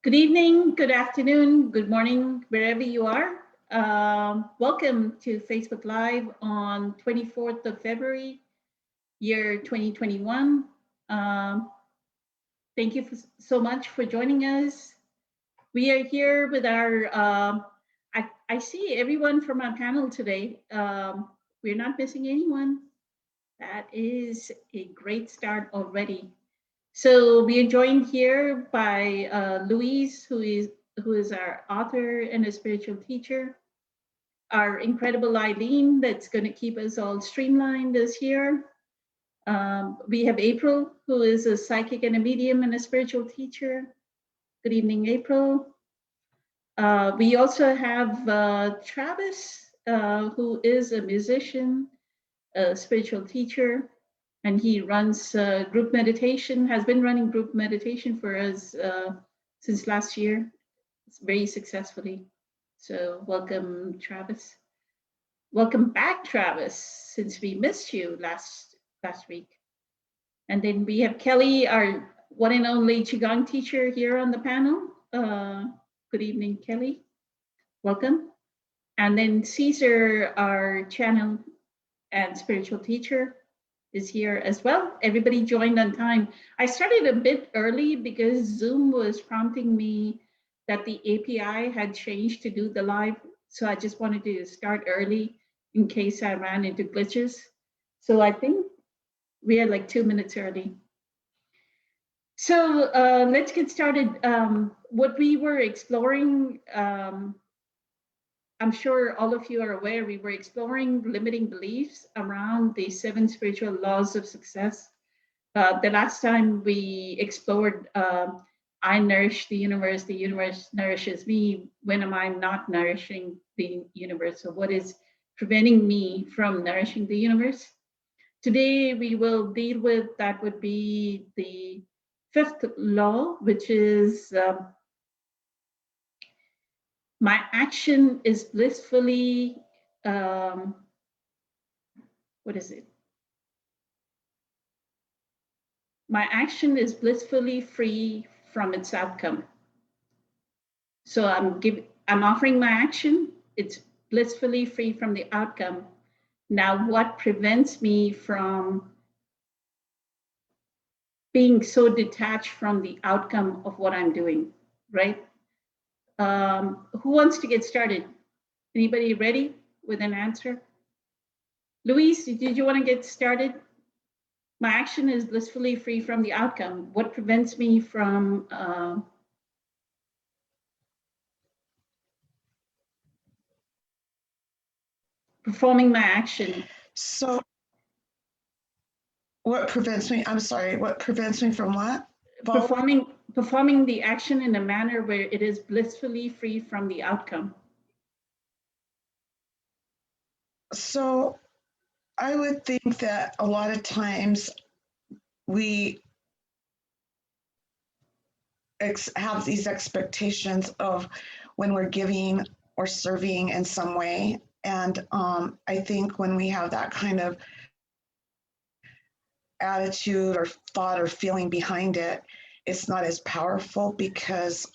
Good evening, good afternoon, good morning, wherever you are. Welcome to Facebook Live on 24th of February, year 2021. Thank you so much for joining us. We are here with our, I see everyone from our panel today. We're not missing anyone. That is a great start already. So we are joined here by Louise, who is our author and a spiritual teacher. Our incredible Eileen, that's going to keep us all streamlined, is here. We have April, who is a psychic and a medium and a spiritual teacher. Good evening, April. We also have Travis, who is a musician, a spiritual teacher, and he runs group meditation, has been running group meditation for us since last year, very successfully. So welcome, Travis. Welcome back, Travis, since we missed you last week. And then we have Kelly, our one and only Qigong teacher here on the panel. Good evening, Kelly. Welcome. And then Caesar, our channel and spiritual teacher, is here as well. Everybody joined on time. I started a bit early because Zoom was prompting me that the API had changed to do the live. So I just wanted to start early in case I ran into glitches. So I think we are like 2 minutes early. So let's get started. What we were exploring, I'm sure all of you are aware, we were exploring limiting beliefs around the 7 spiritual laws of success. The last time we explored, I nourish the universe nourishes me. When am I not nourishing the universe? So what is preventing me from nourishing the universe? Today we will deal with, that would be the 5th law, which is my action is blissfully, what is it? My action is blissfully free from its outcome. So I'm offering my action. It's blissfully free from the outcome. Now, what prevents me from being so detached from the outcome of what I'm doing, right? Who wants to get started? Anybody ready with an answer? Louise, did you want to get started? My action is blissfully free from the outcome. What prevents me from performing my action? So what prevents me? I'm sorry, what prevents me from what? Performing the action in a manner where it is blissfully free from the outcome. So I would think that a lot of times we have these expectations of when we're giving or serving in some way. And I think when we have that kind of attitude or thought or feeling behind it, it's not as powerful, because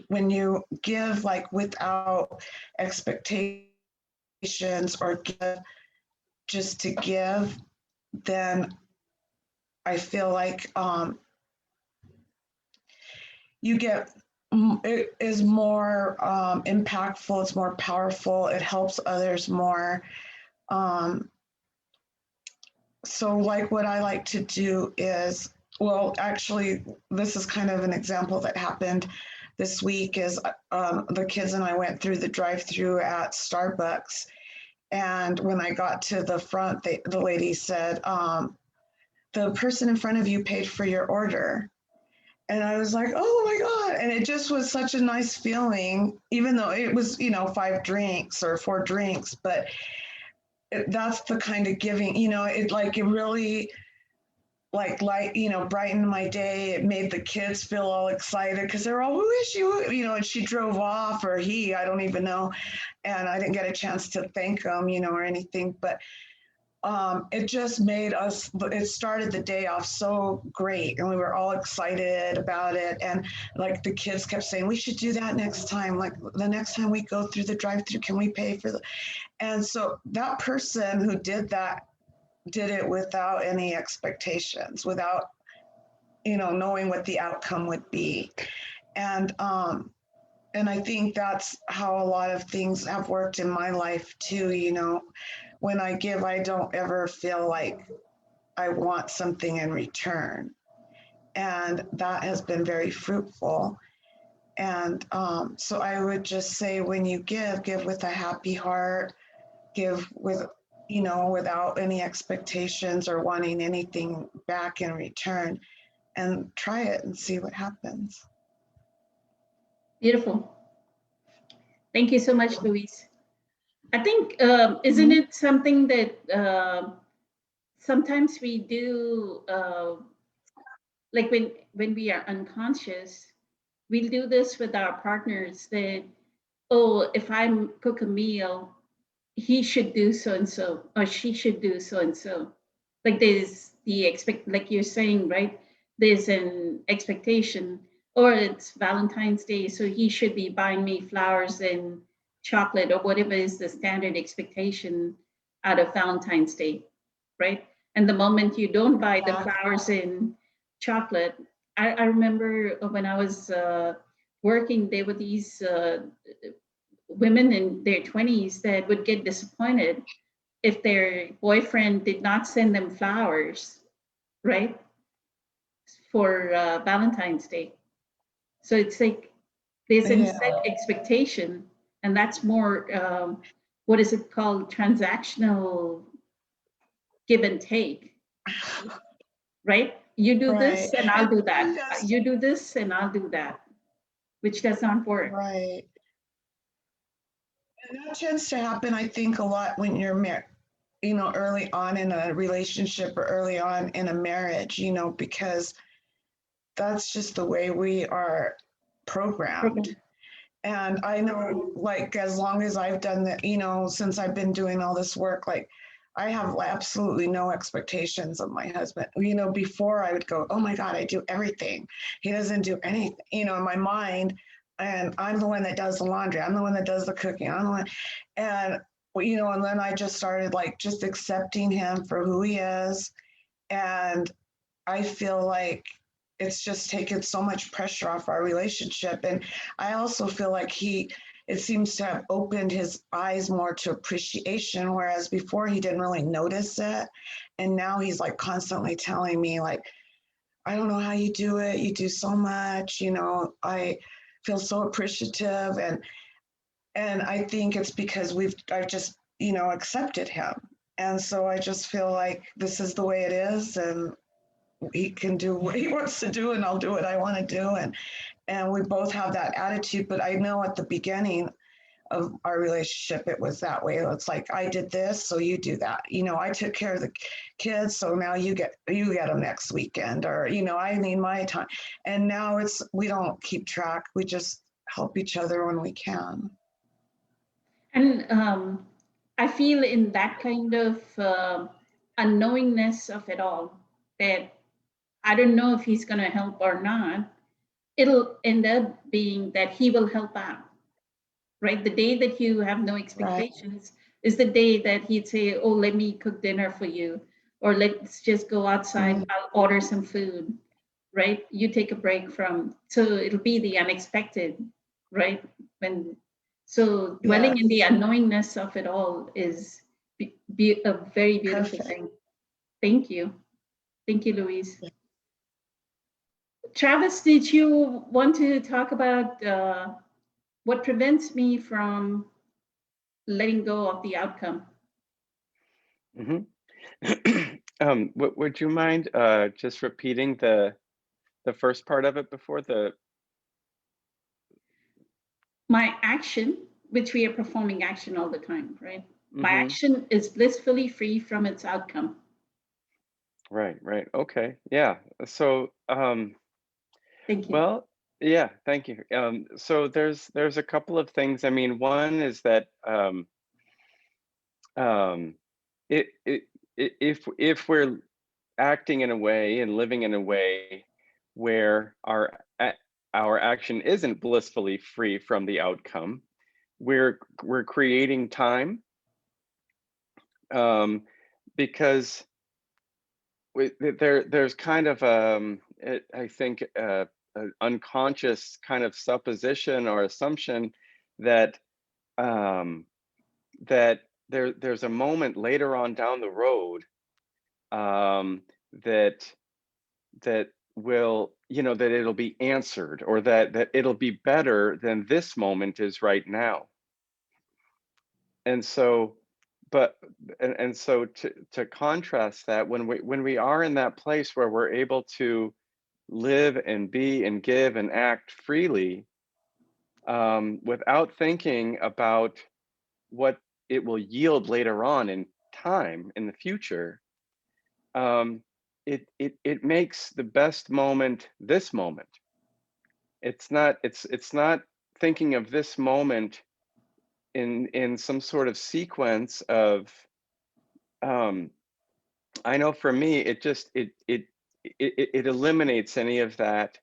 when you give like without expectations or give just to give, then I feel like you get, it is more impactful, it's more powerful, it helps others more. So like what I like to do is, well, actually, this is kind of an example that happened this week, is the kids and I went through the drive-through at Starbucks. And when I got to the front, the lady said, the person in front of you paid for your order. And I was like, oh my God. And it just was such a nice feeling, even though it was, 5 drinks or 4 drinks, but that's the kind of giving, it really brightened my day. It made the kids feel all excited because they're all, who is she? And she drove off, or he, I don't even know. And I didn't get a chance to thank them, or anything, but it just made us, it started the day off so great, and we were all excited about it. And like the kids kept saying, we should do that next time. Like the next time we go through the drive-through, can we pay for the, and so that person who did that did it without any expectations, without, knowing what the outcome would be. And, and I think that's how a lot of things have worked in my life too. When I give, I don't ever feel like I want something in return. And that has been very fruitful. And so I would just say when you give with a happy heart, give with, without any expectations or wanting anything back in return, and try it and see what happens. Beautiful. Thank you so much, Louise. I think, isn't it something that sometimes we do, like when we are unconscious, we'll do this with our partners that, oh, if I cook a meal, he should do so and so, or she should do so and so. Like there's the like you're saying, right? There's an expectation, or it's Valentine's Day, so he should be buying me flowers and chocolate or whatever is the standard expectation out of Valentine's Day, right? And the moment you don't buy the flowers and chocolate, I remember when I was working, there were these women in their 20s that would get disappointed if their boyfriend did not send them flowers, right, for Valentine's Day. So it's like there's a set expectation, and that's more, what is it called, transactional give and take, right? You do this and I'll do that. You do this and I'll do that, which does not work. Right. And that tends to happen, I think, a lot when you're early on in a relationship or early on in a marriage, because that's just the way we are programmed. And I know, like, as long as I've done that, since I've been doing all this work, like, I have absolutely no expectations of my husband. Before I would go, oh my God, I do everything. He doesn't do anything, in my mind. And I'm the one that does the laundry. I'm the one that does the cooking. I'm the one. And, and then I just started like just accepting him for who he is. And I feel like it's just taken so much pressure off our relationship. And I also feel like it seems to have opened his eyes more to appreciation, whereas before he didn't really notice it. And now he's like constantly telling me like, I don't know how you do it. You do so much, I feel so appreciative. And I think it's because I've just, accepted him. And so I just feel like this is the way it is. And he can do what he wants to do and I'll do what I want to do. And we both have that attitude. But I know at the beginning of our relationship, it was that way. It's like, I did this, so you do that. I took care of the kids, so now you get them next weekend, or, I need my time. And now we don't keep track. We just help each other when we can. And I feel in that kind of unknowingness of it all, that I don't know if he's going to help or not, it'll end up being that he will help out, right? The day that you have no expectations is the day that he'd say, oh, let me cook dinner for you, or let's just go outside, I'll order some food, right? You take a break from, so it'll be the unexpected, right? So dwelling in the unknowingness of it all is a very beautiful thing. Thank you. Thank you, Louise. Travis, did you want to talk about what prevents me from letting go of the outcome? Would you mind just repeating the first part of it before the? My action, which we are performing action all the time, right? My action is blissfully free from its outcome. Right. Okay. Yeah. So, thank you. Well, yeah, thank you. So there's a couple of things. I mean, one is that it if we're acting in a way and living in a way where our action isn't blissfully free from the outcome, we're creating time, um, because there's kind of I think an unconscious kind of supposition or assumption that um, that there's a moment later on down the road, um, that that will, that it'll be answered, or that it'll be better than this moment is right now. And so, but and so to contrast that, when we are in that place where we're able to live and be and give and act freely, without thinking about what it will yield later on in time in the future, um, it makes the best moment this moment. It's not thinking of this moment in some sort of sequence of, um, I know for me, it eliminates any of that,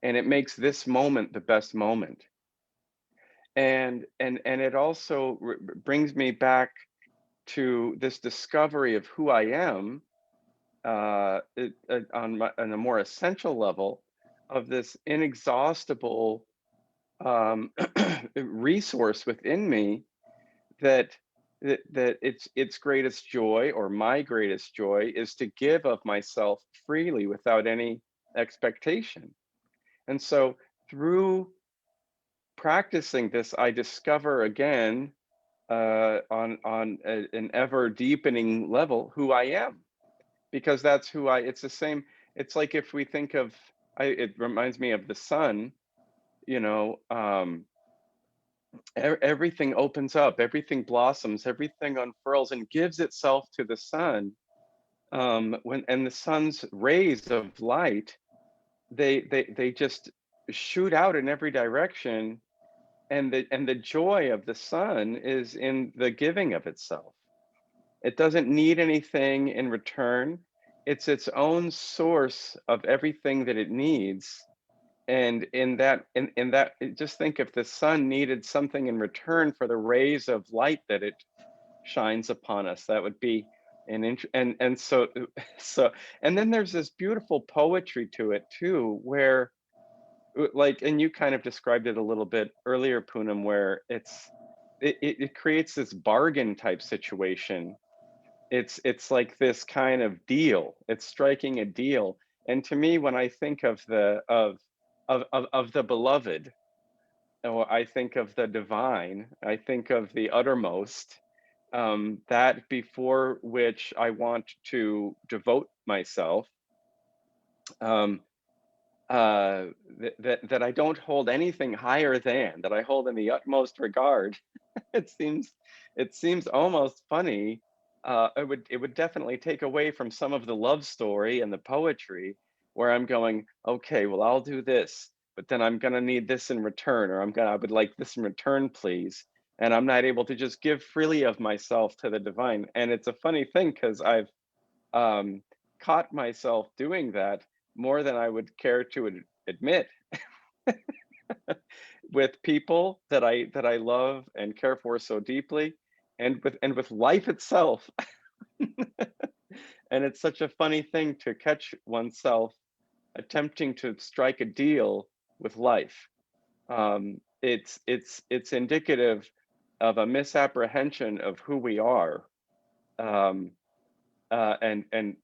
and it makes this moment the best moment. And it also brings me back to this discovery of who I am, on a more essential level, of this inexhaustible, um, resource within me, that its greatest joy, or my greatest joy, is to give of myself freely without any expectation. And so through practicing this, I discover again, on an ever deepening level, who I am, because that's who I. It's the same. It's like, if we think of, it reminds me of the sun. You know, everything opens up, everything blossoms, everything unfurls and gives itself to the sun. When and the sun's rays of light, they just shoot out in every direction, and the joy of the sun is in the giving of itself. It doesn't need anything in return. It's its own source of everything that it needs. And in that, just think, if the sun needed something in return for the rays of light that it shines upon us, that would be an and so so and then there's this beautiful poetry to it too, where, like, and you kind of described it a little bit earlier, Poonam, where it creates this bargain type situation. It's like this kind of deal. It's striking a deal. And to me, when I think of the beloved, or I think of the divine, I think of the uttermost, that before which I want to devote myself, um, that I don't hold anything higher than, that I hold in the utmost regard. It seems it seems almost funny. It would definitely take away from some of the love story and the poetry, where I'm going, okay, well, I'll do this, but then I'm gonna need this in return, or I would like this in return, please. And I'm not able to just give freely of myself to the divine. And it's a funny thing, because I've, um, caught myself doing that more than I would care to admit, with people that I love and care for so deeply, and with life itself. And it's such a funny thing to catch oneself attempting to strike a deal with life. It's indicative of a misapprehension of who we are, um, and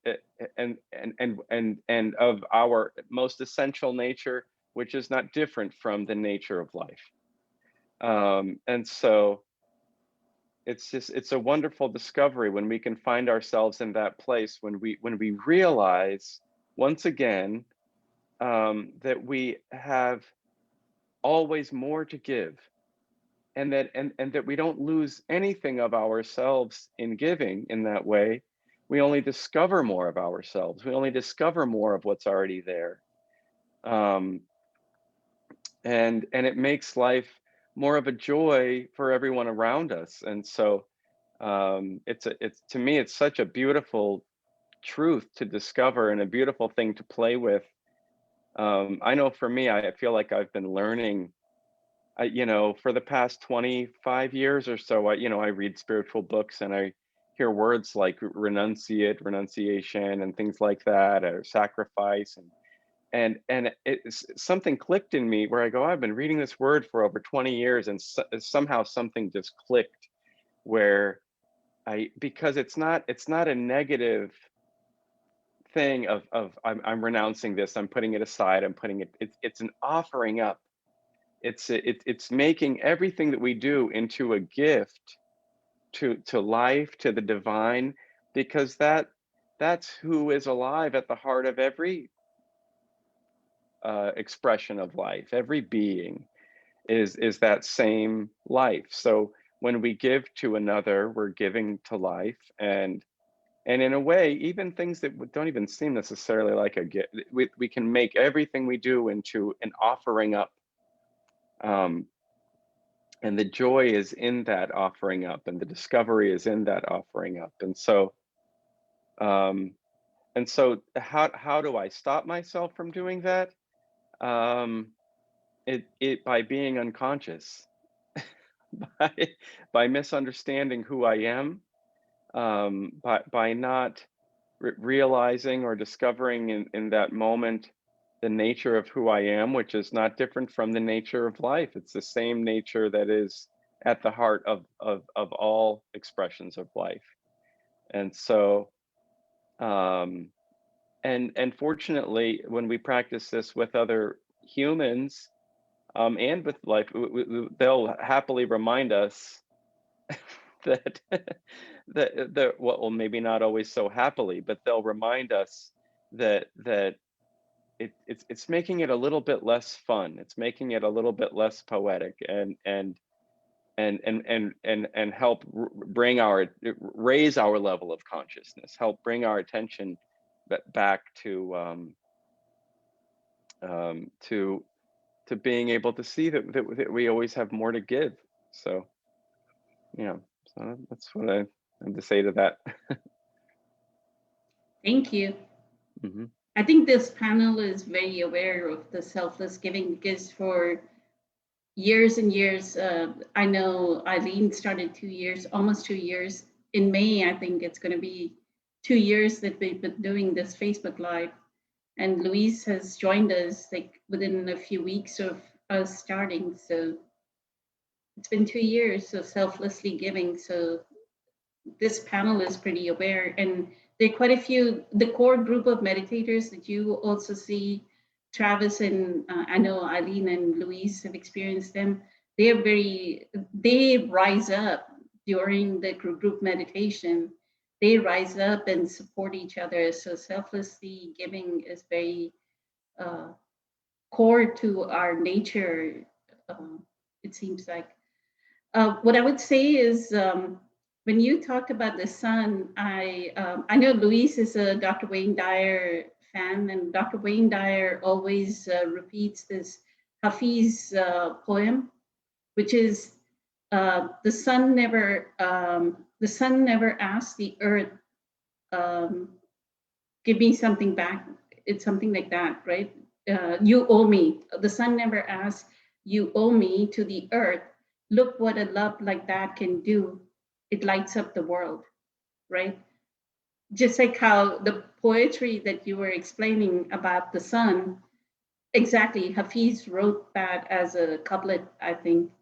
of our most essential nature, which is not different from the nature of life. And so it's a wonderful discovery when we can find ourselves in that place, when we realize, once again, that we have always more to give, and that we don't lose anything of ourselves in giving in that way. We only discover more of ourselves. We only discover more of what's already there. Um, and it makes life more of a joy for everyone around us. And so, It's to me, it's such a beautiful truth to discover and a beautiful thing to play with. I know for me, I feel like I've been learning, for the past 25 years or so, I read spiritual books and I hear words like renunciation and things like that, or sacrifice. And something clicked in me where I go, I've been reading this word for over 20 years and somehow something just clicked where because it's not a negative thing of I'm renouncing this, I'm putting it aside, I'm putting it's an offering up. It's making everything that we do into a gift to life, to the divine, because that's who is alive at the heart of every expression of life. Every being is that same life. So when we give to another, we're giving to life, and in a way, even things that don't even seem necessarily like a gift, we can make everything we do into an offering up. Um, and the joy is in that offering up, and the discovery is in that offering up. Um, and so how do I stop myself from doing that? Um, it by being unconscious, by by misunderstanding who I am, by not realizing or discovering in that moment the nature of who I am, which is not different from the nature of life. It's the same nature that is at the heart of all expressions of life. And so, um, and fortunately, when we practice this with other humans, and with life, they'll happily remind us that well, maybe not always so happily, but they'll remind us that it's making it a little bit less fun. It's making it a little bit less poetic, and help raise our level of consciousness, help bring our attention back to being able to see that we always have more to give. So yeah, so that's what I have to say to that. Thank you. Hmm. I think this panel is very aware of the selfless giving because for years and years, I know Eileen started 2 years, almost 2 years. In May, I think it's going to be 2 years that we've been doing this Facebook Live. And Louise has joined us like within a few weeks of us starting. So it's been 2 years of selflessly giving. So this panel is pretty aware, and there are quite a few, the core group of meditators that you also see, Travis and I know Eileen and Louise have experienced them. They rise up during the group meditation. They rise up and support each other. So selflessly giving is very uh, core to our nature. Uh, it seems like. What I would say is when you talked about the sun, I know Luis is a Dr. Wayne Dyer fan, and Dr. Wayne Dyer always repeats this Hafiz poem, which is the sun never asks the earth, um, give me something back. It's something like that, right? You owe me. The sun never asks, you owe me to the earth. Look what a love like that can do. It lights up the world, right? Just like how the poetry that you were explaining about the sun, exactly. Hafiz wrote that as a couplet, I think,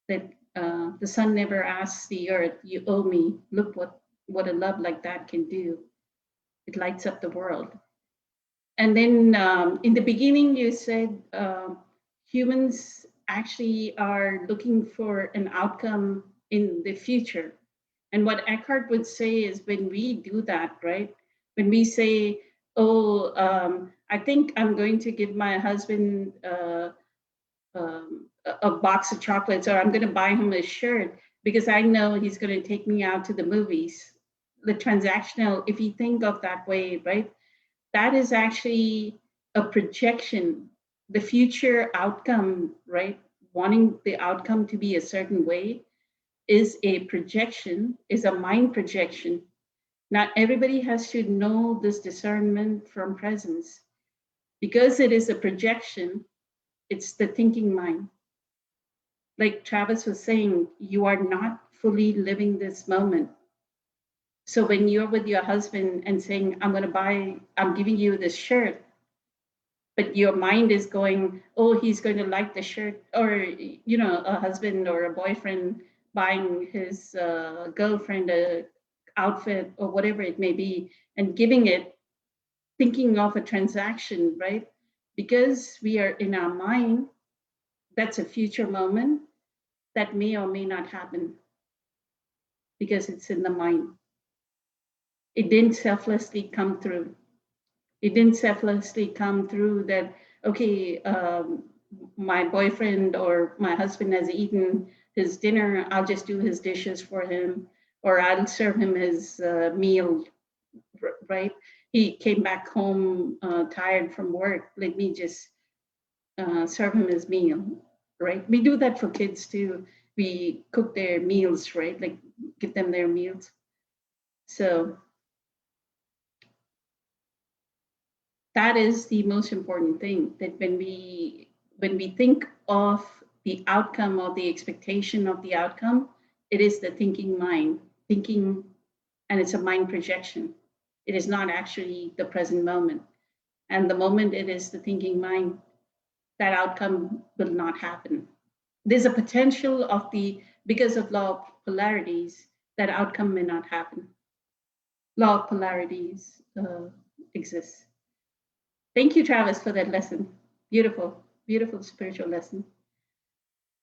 that the sun never asks the earth, you owe me. Look what a love like that can do. It lights up the world. And then in the beginning, you said humans actually are looking for an outcome in the future. And what Eckhart would say is when we do that, right? When we say, oh, I think I'm going to give my husband a box of chocolates, or I'm going to buy him a shirt because I know he's going to take me out to the movies. The transactional, if you think of that way, right? That is actually a projection, the future outcome, right? Wanting the outcome to be a certain way. is a projection, is a mind projection. Not everybody has to know this discernment from presence. Because it is a projection, it's the thinking mind. Like Travis was saying, you are not fully living this moment. So when you're with your husband and saying, I'm giving you this shirt, but your mind is going, oh, he's going to like the shirt, or, a husband or a boyfriend buying his girlfriend a outfit or whatever it may be, and giving it, thinking of a transaction, right? Because we are in our mind, that's a future moment that may or may not happen because it's in the mind. It didn't selflessly come through. It didn't selflessly come through that, okay, my boyfriend or my husband has eaten his dinner, I'll just do his dishes for him, or I'll serve him his meal, right? He came back home tired from work, let me just serve him his meal, right? We do that for kids too. We cook their meals, right? Like give them their meals. So that is the most important thing, that when we think of the outcome or the expectation of the outcome, it is the thinking mind thinking, and it's a mind projection. It is not actually the present moment, and the moment it is the thinking mind, that outcome will not happen. There's a potential of because of law of polarities, that outcome may not happen. Law of polarities exists. Thank you, Travis, for that lesson. Beautiful, beautiful spiritual lesson.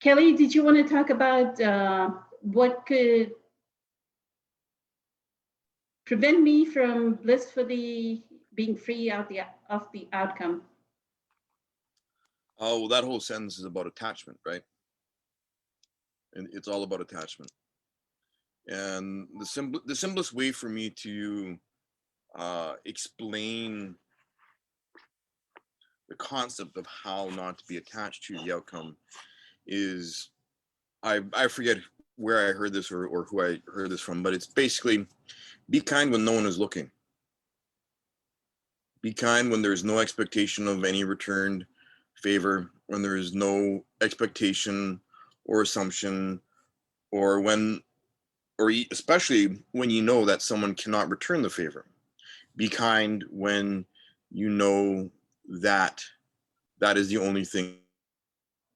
Kelly, did you want to talk about what could prevent me from blissfully being free of the outcome? Oh, well, that whole sentence is about attachment, right? And it's all about attachment. And the simplest way for me to explain the concept of how not to be attached to the outcome is, I forget where I heard this or who I heard this from, but it's basically, be kind when no one is looking. Be kind when there's no expectation of any returned favor, when there is no expectation or assumption, or especially when you know that someone cannot return the favor. Be kind when you know that that is the only thing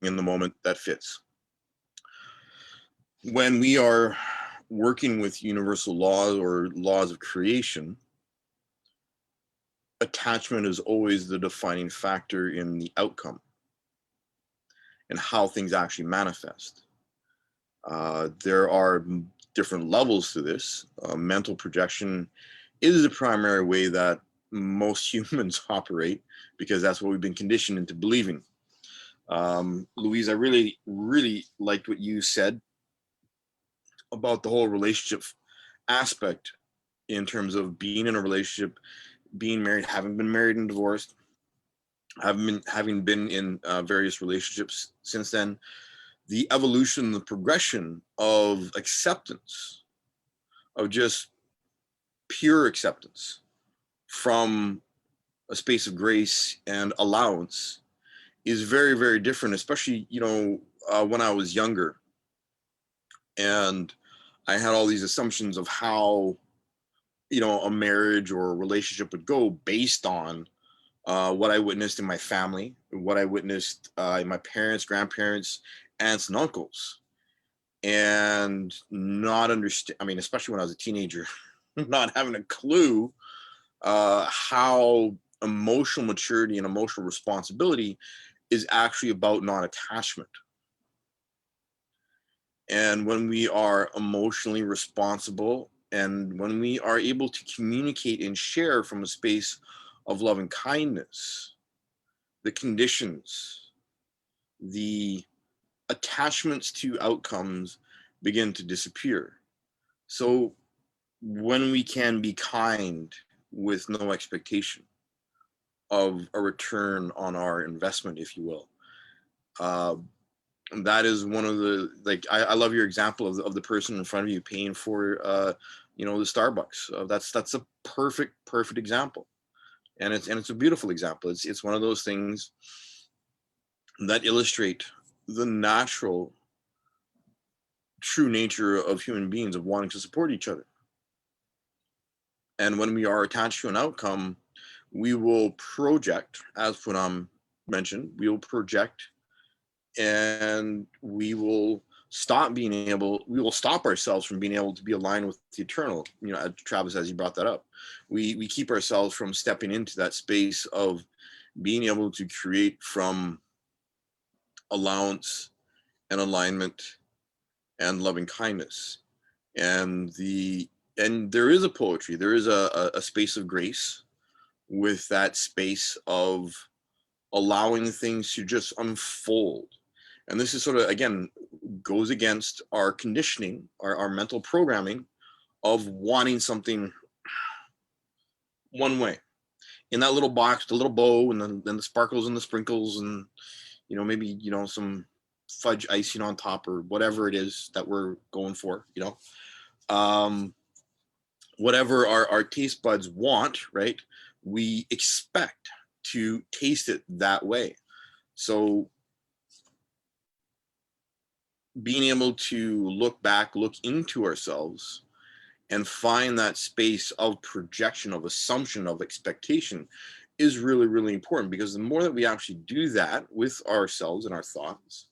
in the moment that fits. When we are working with universal laws or laws of creation, attachment is always the defining factor in the outcome and how things actually manifest. There are different levels to this. Mental projection is the primary way that most humans operate, because that's what we've been conditioned into believing. Louise, I really, really liked what you said about the whole relationship aspect in terms of being in a relationship, being married, having been married and divorced, having been in various relationships since then. The evolution, the progression of acceptance, of just pure acceptance from a space of grace and allowance, is very, very different, especially, when I was younger and I had all these assumptions of how, a marriage or a relationship would go based on what I witnessed in my family, what I witnessed in my parents, grandparents, aunts, and uncles, and not understand. I mean, especially when I was a teenager, not having a clue how emotional maturity and emotional responsibility is actually about non-attachment. And when we are emotionally responsible, and when we are able to communicate and share from a space of love and kindness, the conditions, the attachments to outcomes begin to disappear. So when we can be kind with no expectation of a return on our investment, if you will, that is one of the, like, I love your example of the person in front of you paying for you know, the Starbucks. That's a perfect example, and it's a beautiful example. It's one of those things that illustrate the natural, true nature of human beings, of wanting to support each other. And when we are attached to an outcome, we will project, as Punam mentioned, we will project, and we will we will stop ourselves from being able to be aligned with the eternal. You know, Travis, as you brought that up, we keep ourselves from stepping into that space of being able to create from allowance and alignment and loving kindness. And there is a poetry, there is a space of grace with that space of allowing things to just unfold. And this is sort of, again, goes against our conditioning, our mental programming of wanting something one way, in that little box, the little bow, and then the sparkles and the sprinkles, and, you know, maybe, you know, some fudge icing on top, or whatever it is that we're going for, you know. Whatever our taste buds want, right? We expect to taste it that way. So being able to look back, look into ourselves, and find that space of projection, of assumption, of expectation is really important, because the more that we actually do that with ourselves and our thoughts,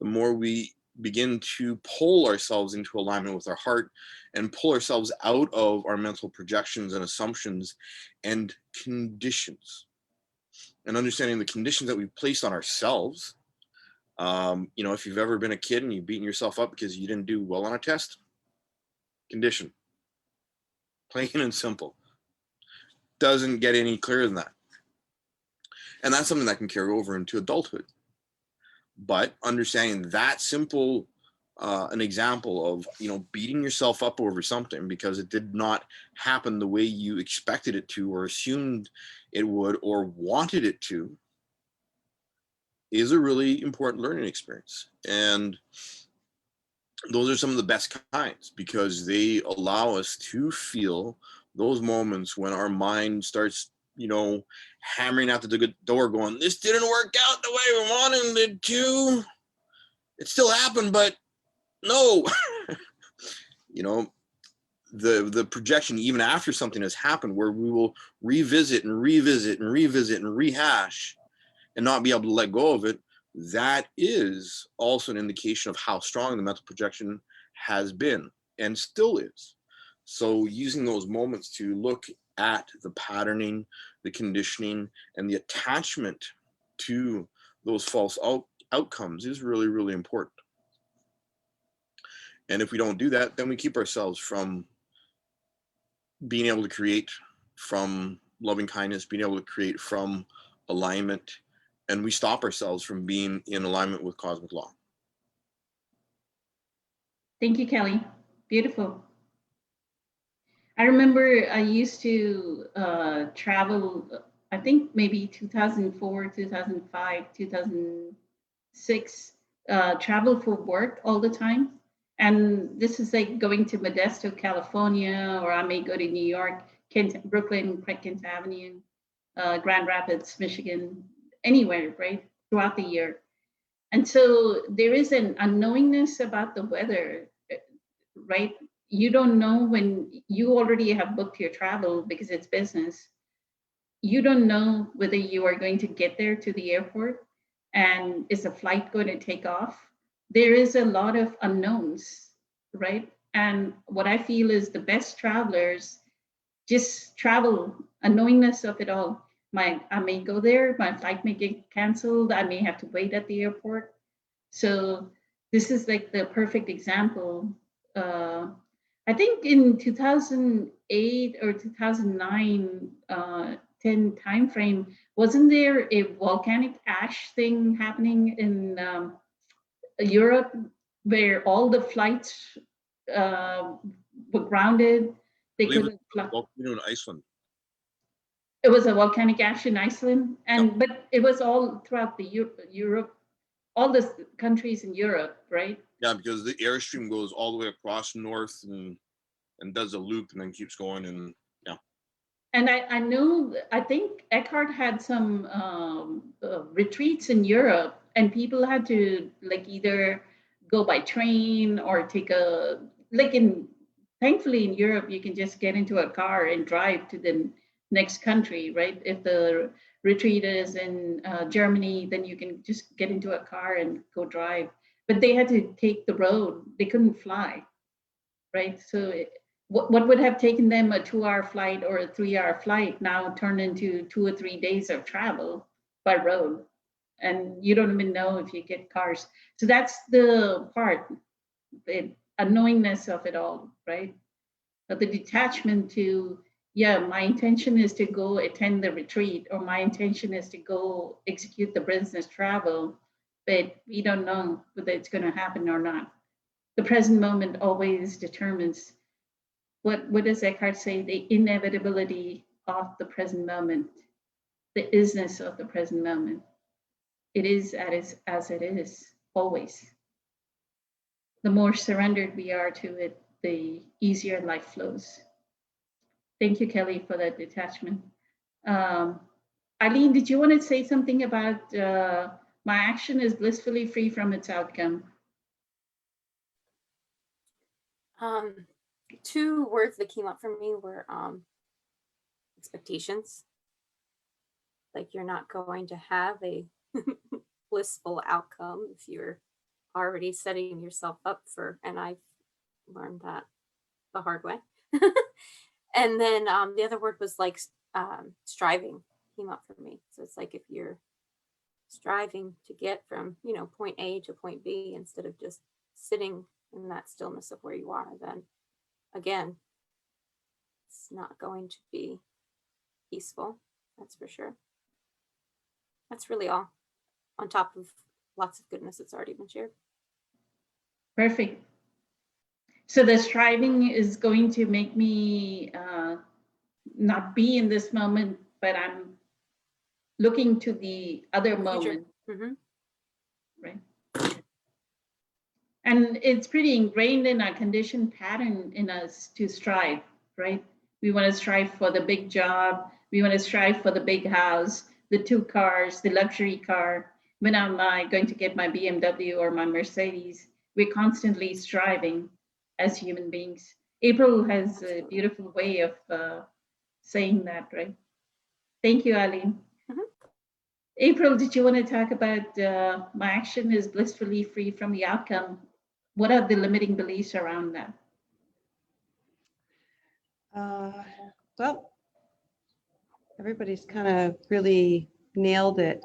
the more we begin to pull ourselves into alignment with our heart, and pull ourselves out of our mental projections and assumptions and conditions, and understanding the conditions that we've placed on ourselves. You know, if you've ever been a kid and you've beaten yourself up because you didn't do well on a test, condition, plain and simple. Doesn't get any clearer than that. And that's something that can carry over into adulthood. But understanding that simple, an example of, you know, beating yourself up over something because it did not happen the way you expected it to, or assumed it would, or wanted it to, is a really important learning experience. And those are some of the best kinds, because they allow us to feel those moments when our mind starts, you know, hammering out the door going, this didn't work out the way we wanted it to. It still happened, but no. You know, the projection, even after something has happened, where we will revisit and revisit and revisit and rehash and not be able to let go of it, that is also an indication of how strong the mental projection has been and still is. So using those moments to look at the patterning, the conditioning, and the attachment to those false outcomes is really important. And if we don't do that, then we keep ourselves from being able to create from loving kindness, being able to create from alignment, and we stop ourselves from being in alignment with cosmic law. Thank you, Kelly. Beautiful. I remember I used to travel, I think maybe 2004, 2005, 2006, travel for work all the time. And this is like going to Modesto, California, or I may go to New York, Brooklyn, Kent Avenue, Grand Rapids, Michigan, anywhere, right, throughout the year. And so there is an unknowingness about the weather, right? You don't know when you already have booked your travel because it's business. You don't know whether you are going to get there to the airport, and is the flight going to take off. There is a lot of unknowns, right? And what I feel is the best travelers just travel, a knowingness of it all. I may go there, my flight may get canceled, I may have to wait at the airport. So this is like the perfect example. I think in 2008 or 2009, 10 timeframe, wasn't there a volcanic ash thing happening in Europe, where all the flights were grounded? They couldn't fly. Volcano in Iceland. It was a volcanic ash in Iceland, and but it was all throughout the Europe. all the countries in Europe, right? Yeah, because the airstream goes all the way across north and does a loop and then keeps going, and yeah. And I know, I think Eckhart had some retreats in Europe, and people had to like either go by train or take a, like in, thankfully in Europe, you can just get into a car and drive to the next country, right? If the retreat is in Germany, then you can just get into a car and go drive. But they had to take the road, they couldn't fly, right? So what would have taken them a 2-hour flight or a 3-hour flight now turned into 2 or 3 days of travel by road. And you don't even know if you get cars. So that's the part, the unknowingness of it all, right? But the detachment to, yeah, my intention is to go attend the retreat, or my intention is to go execute the business travel, but we don't know whether it's going to happen or not. The present moment always determines, what does Eckhart say? The inevitability of the present moment, the isness of the present moment. It is as it is, always. The more surrendered we are to it, the easier life flows. Thank you, Kelly, for that detachment. Um, Eileen, did you want to say something about my action is blissfully free from its outcome? Two words that came up for me were expectations. Like you're not going to have a blissful outcome if you're already setting yourself up for, and I've learned that the hard way. And then the other word was like striving came up for me. So it's like if you're striving to get from, point A to point B instead of just sitting in that stillness of where you are, then again, it's not going to be peaceful. That's for sure. That's really all, on top of lots of goodness that's already been shared. Perfect. So the striving is going to make me not be in this moment, but I'm looking to the other moment. Mm-hmm. Right. And it's pretty ingrained in our conditioned pattern in us to strive, right? We want to strive for the big job. We want to strive for the big house, the 2 cars, the luxury car. When am I going to get my BMW or my Mercedes? We're constantly striving as human beings. April has a beautiful way of saying that, right? Thank you, Eileen. Mm-hmm. April, did you want to talk about my action is blissfully free from the outcome? What are the limiting beliefs around that? Well, everybody's kind of really nailed it.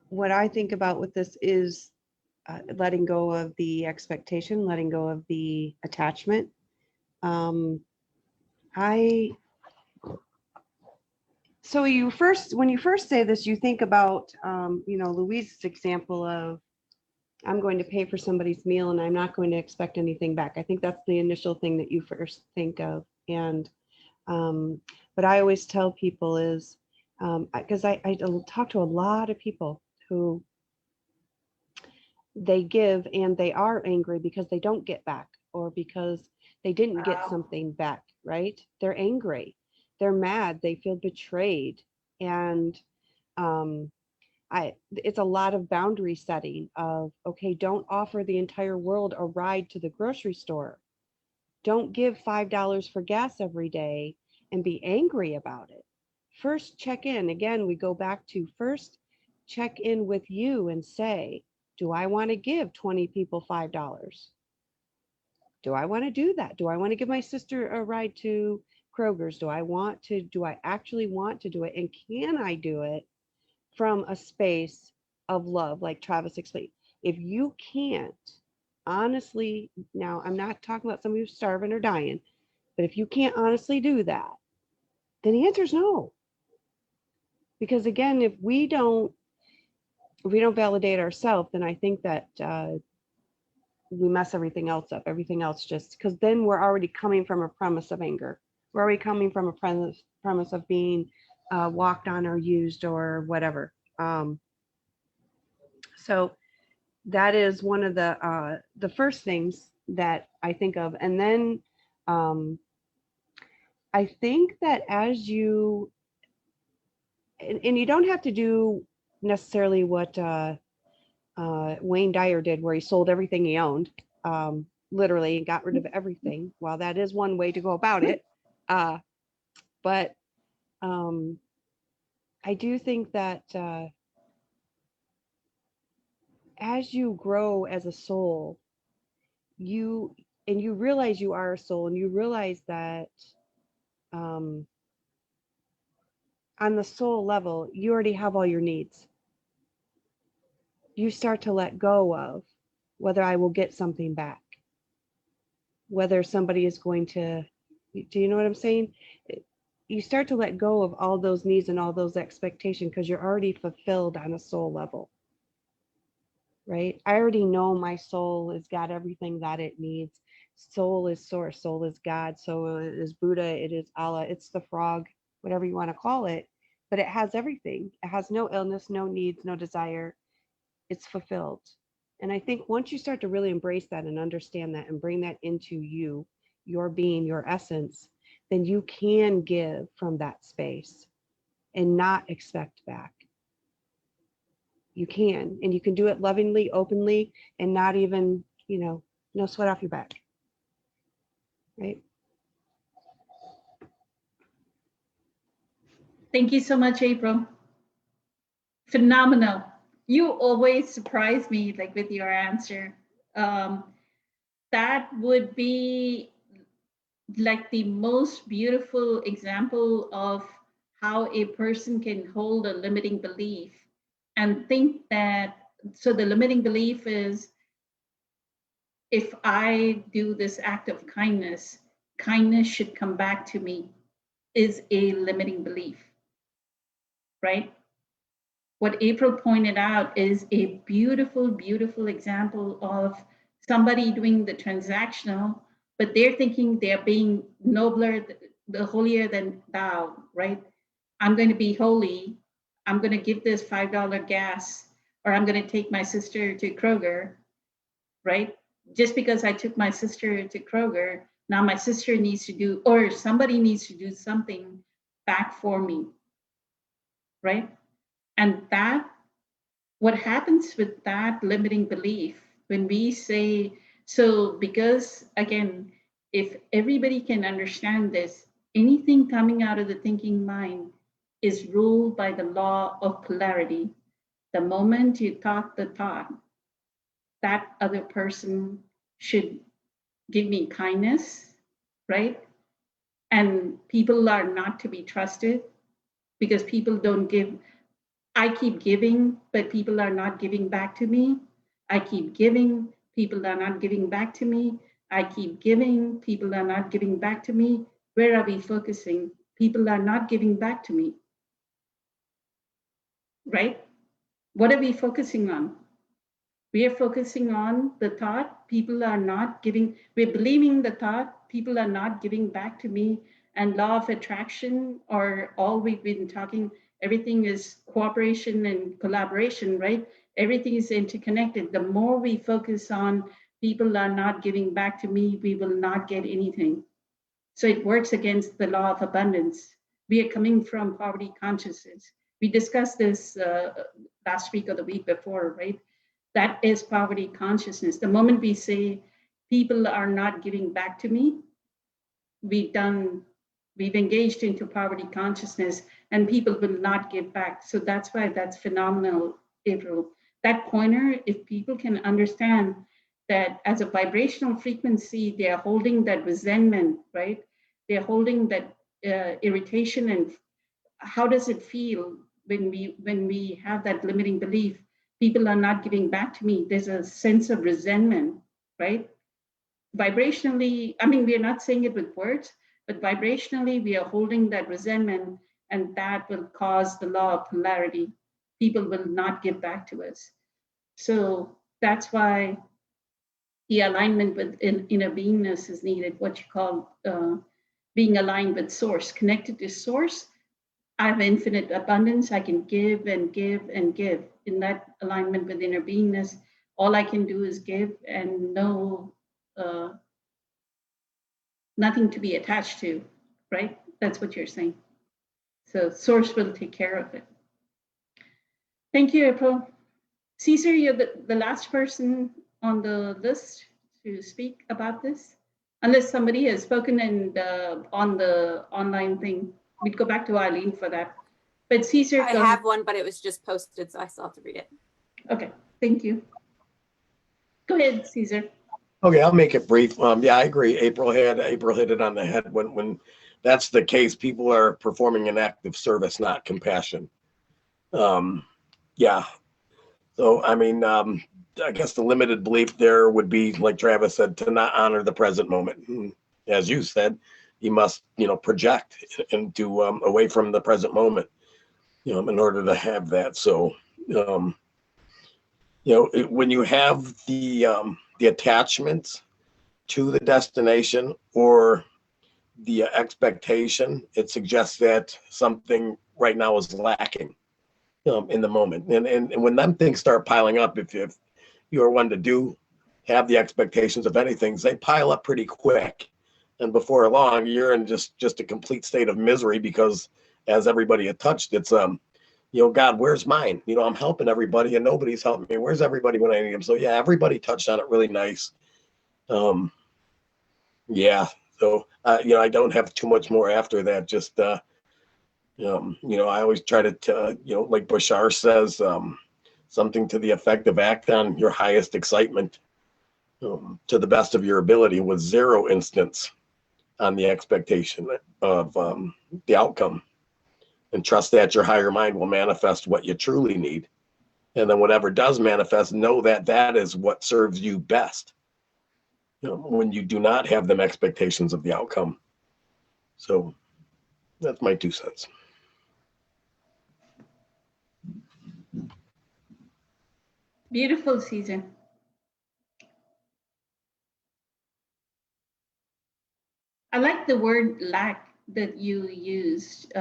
What I think about with this is letting go of the expectation, letting go of the attachment. So when you first say this, you think about, Louise's example of, I'm going to pay for somebody's meal and I'm not going to expect anything back. I think that's the initial thing that you first think of. And, but I always tell people is, because I talk to a lot of people who they give and they are angry because they don't get back, or because they didn't get something back, right? They're angry, they're mad, they feel betrayed. And it's a lot of boundary setting of, okay, don't offer the entire world a ride to the grocery store. Don't give $5 for gas every day and be angry about it. First check in. Again, we go back to first check in with you and say, do I want to give 20 people $5? Do I want to do that? Do I want to give my sister a ride to Kroger's? Do I actually want to do it? And can I do it from a space of love, like Travis explained? If you can't, honestly, now I'm not talking about somebody who's starving or dying, but if you can't honestly do that, then the answer is no. Because again, if we don't validate ourselves, then I think that we mess everything else up. Everything else just, because then we're already coming from a premise of anger. We're already coming from a premise of being walked on or used or whatever. So that is one of the first things that I think of. And then I think that as you, and you don't have to do necessarily what Wayne Dyer did, where he sold everything he owned, literally, and got rid of everything. While that is one way to go about it, but I do think that as you grow as a soul, you realize you are a soul, and you realize that on the soul level, you already have all your needs. You start to let go of whether I will get something back, whether somebody is going to, do you know what I'm saying? You start to let go of all those needs and all those expectations because you're already fulfilled on a soul level, right? I already know my soul has got everything that it needs. Soul is source, soul is God, soul is Buddha, it is Allah, it's the frog, whatever you want to call it, but it has everything. It has no illness, no needs, no desire. It's fulfilled. And I think once you start to really embrace that and understand that and bring that into you, your being, your essence, then you can give from that space and not expect back. You can, and you can do it lovingly, openly, and not even, no sweat off your back. Right? Thank you so much, April. Phenomenal. You always surprise me like with your answer. That would be like the most beautiful example of how a person can hold a limiting belief and think that, so the limiting belief is, if I do this act of kindness, kindness should come back to me, is a limiting belief, right? What April pointed out is a beautiful, beautiful example of somebody doing the transactional, but they're thinking they're being nobler, the holier than thou, right? I'm going to be holy. I'm going to give this $5 gas, or I'm going to take my sister to Kroger, right? Just because I took my sister to Kroger, now my sister needs to do, or somebody needs to do something back for me, right? And that, what happens with that limiting belief when we say, so because again, if everybody can understand this, anything coming out of the thinking mind is ruled by the law of polarity. The moment you thought the thought, that other person should give me kindness, right? And people are not to be trusted because people don't give. I keep giving, but people are not giving back to me. I keep giving, people are not giving back to me. I keep giving, people are not giving back to me. Where are we focusing? People are not giving back to me, right? What are we focusing on? We are focusing on the thought, people are not giving, we're believing the thought, people are not giving back to me, and law of attraction, or all we've been talking, everything is cooperation and collaboration, right? Everything is interconnected. The more we focus on people are not giving back to me, we will not get anything. So it works against the law of abundance. We are coming from poverty consciousness. We discussed this last week or the week before, right? That is poverty consciousness. The moment we say people are not giving back to me, we've engaged into poverty consciousness, and people will not give back. So that's why that's phenomenal, April. That pointer, if people can understand that as a vibrational frequency, they are holding that resentment, right? They're holding that irritation, and how does it feel when we have that limiting belief? People are not giving back to me. There's a sense of resentment, right? Vibrationally, I mean, we are not saying it with words, but vibrationally, we are holding that resentment, and that will cause the law of polarity. People will not give back to us. So that's why the alignment with inner beingness is needed, what you call being aligned with source, connected to source. I have infinite abundance. I can give and give and give. In that alignment with inner beingness, all I can do is give and nothing to be attached to, right? That's what you're saying. So source will take care of it. Thank you, April. Caesar, you're the last person on the list to speak about this, unless somebody has spoken and on the online thing. We'd go back to Eileen for that. But Caesar, I go have ahead. one, but it was just posted, so I still have to read it. Okay, thank you. Go ahead, Caesar. Okay, I'll make it brief. Yeah, I agree. April hit it on the head. When that's the case, people are performing an act of service, not compassion. Yeah. So I mean, I guess the limited belief there would be, like Travis said, to not honor the present moment. And as you said, you must, project into away from the present moment, in order to have that. So, when you have the attachments to the destination or the expectation, it suggests that something right now is lacking in the moment. And when them things start piling up, if you're one to have the expectations of anything, they pile up pretty quick. And before long, you're in just a complete state of misery because, as everybody had touched, it's God, where's mine? I'm helping everybody and nobody's helping me. Where's everybody when I need them? So yeah, everybody touched on it really nice. Yeah. So I don't have too much more after that. Just I always try to like Bashar says, something to the effect of act on your highest excitement to the best of your ability with zero instance on the expectation of the outcome, and trust that your higher mind will manifest what you truly need. And then whatever does manifest, know that that is what serves you best when you do not have them expectations of the outcome. So that's my 2 cents. Beautiful, Caesar. I like the word lack that you used.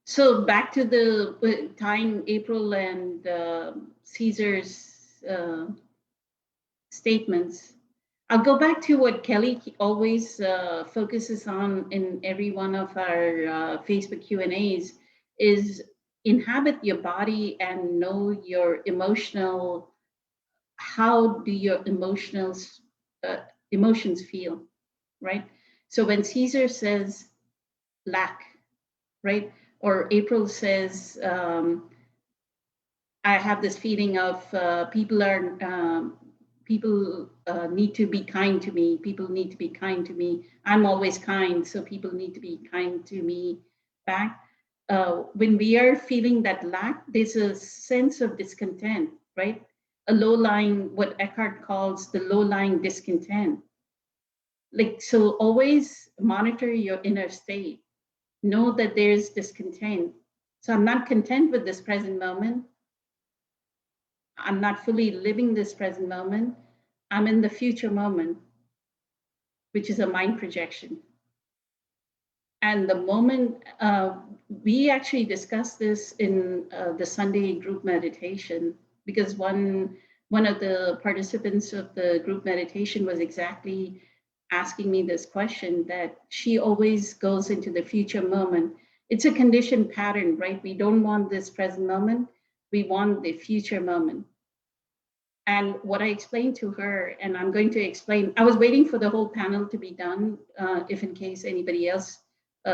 So back to the time April and Caesar's statements. I'll go back to what Kelly always focuses on in every one of our Facebook Q&As is inhabit your body and know your emotional, how do your emotions feel, right? So when Caesar says lack, right? Or April says, I have this feeling of people need to be kind to me. People need to be kind to me. I'm always kind, so people need to be kind to me back. When we are feeling that lack, there's a sense of discontent, right? A low-lying, what Eckhart calls the low-lying discontent. Like, so always monitor your inner state. Know that there's discontent. So I'm not content with this present moment. I'm not fully living this present moment. I'm in the future moment, which is a mind projection. And the moment we actually discussed this in the Sunday group meditation, because one of the participants of the group meditation was exactly asking me this question, that she always goes into the future moment. It's a conditioned pattern, right? We don't want this present moment. We want the future moment. And what I explained to her, and I'm going to explain, I was waiting for the whole panel to be done, if in case anybody else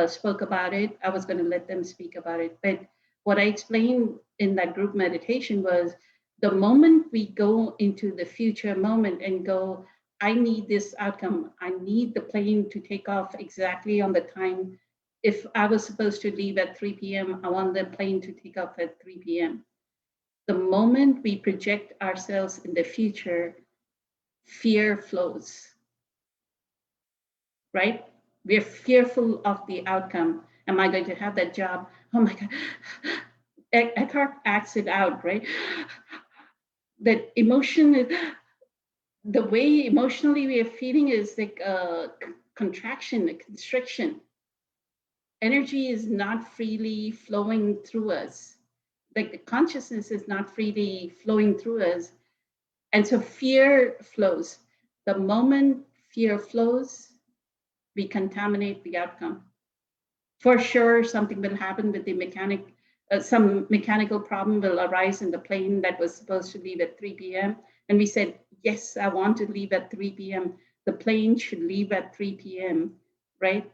spoke about it, I was going to let them speak about it. But what I explained in that group meditation was the moment we go into the future moment and go, I need this outcome. I need the plane to take off exactly on the time. If I was supposed to leave at 3 p.m., I want the plane to take off at 3 p.m. The moment we project ourselves in the future, fear flows, right? We're fearful of the outcome. Am I going to have that job? Oh my God. Eckhart acts it out, right? That emotion, the way emotionally we are feeling is like a contraction, a constriction. energy is not freely flowing through us. Like the consciousness is not freely flowing through us. And so fear flows. The moment fear flows, we contaminate the outcome. For sure, something will happen with the mechanic. Some mechanical problem will arise in the plane that was supposed to leave at 3 p.m. And we said, yes, I want to leave at 3 p.m. The plane should leave at 3 p.m., right?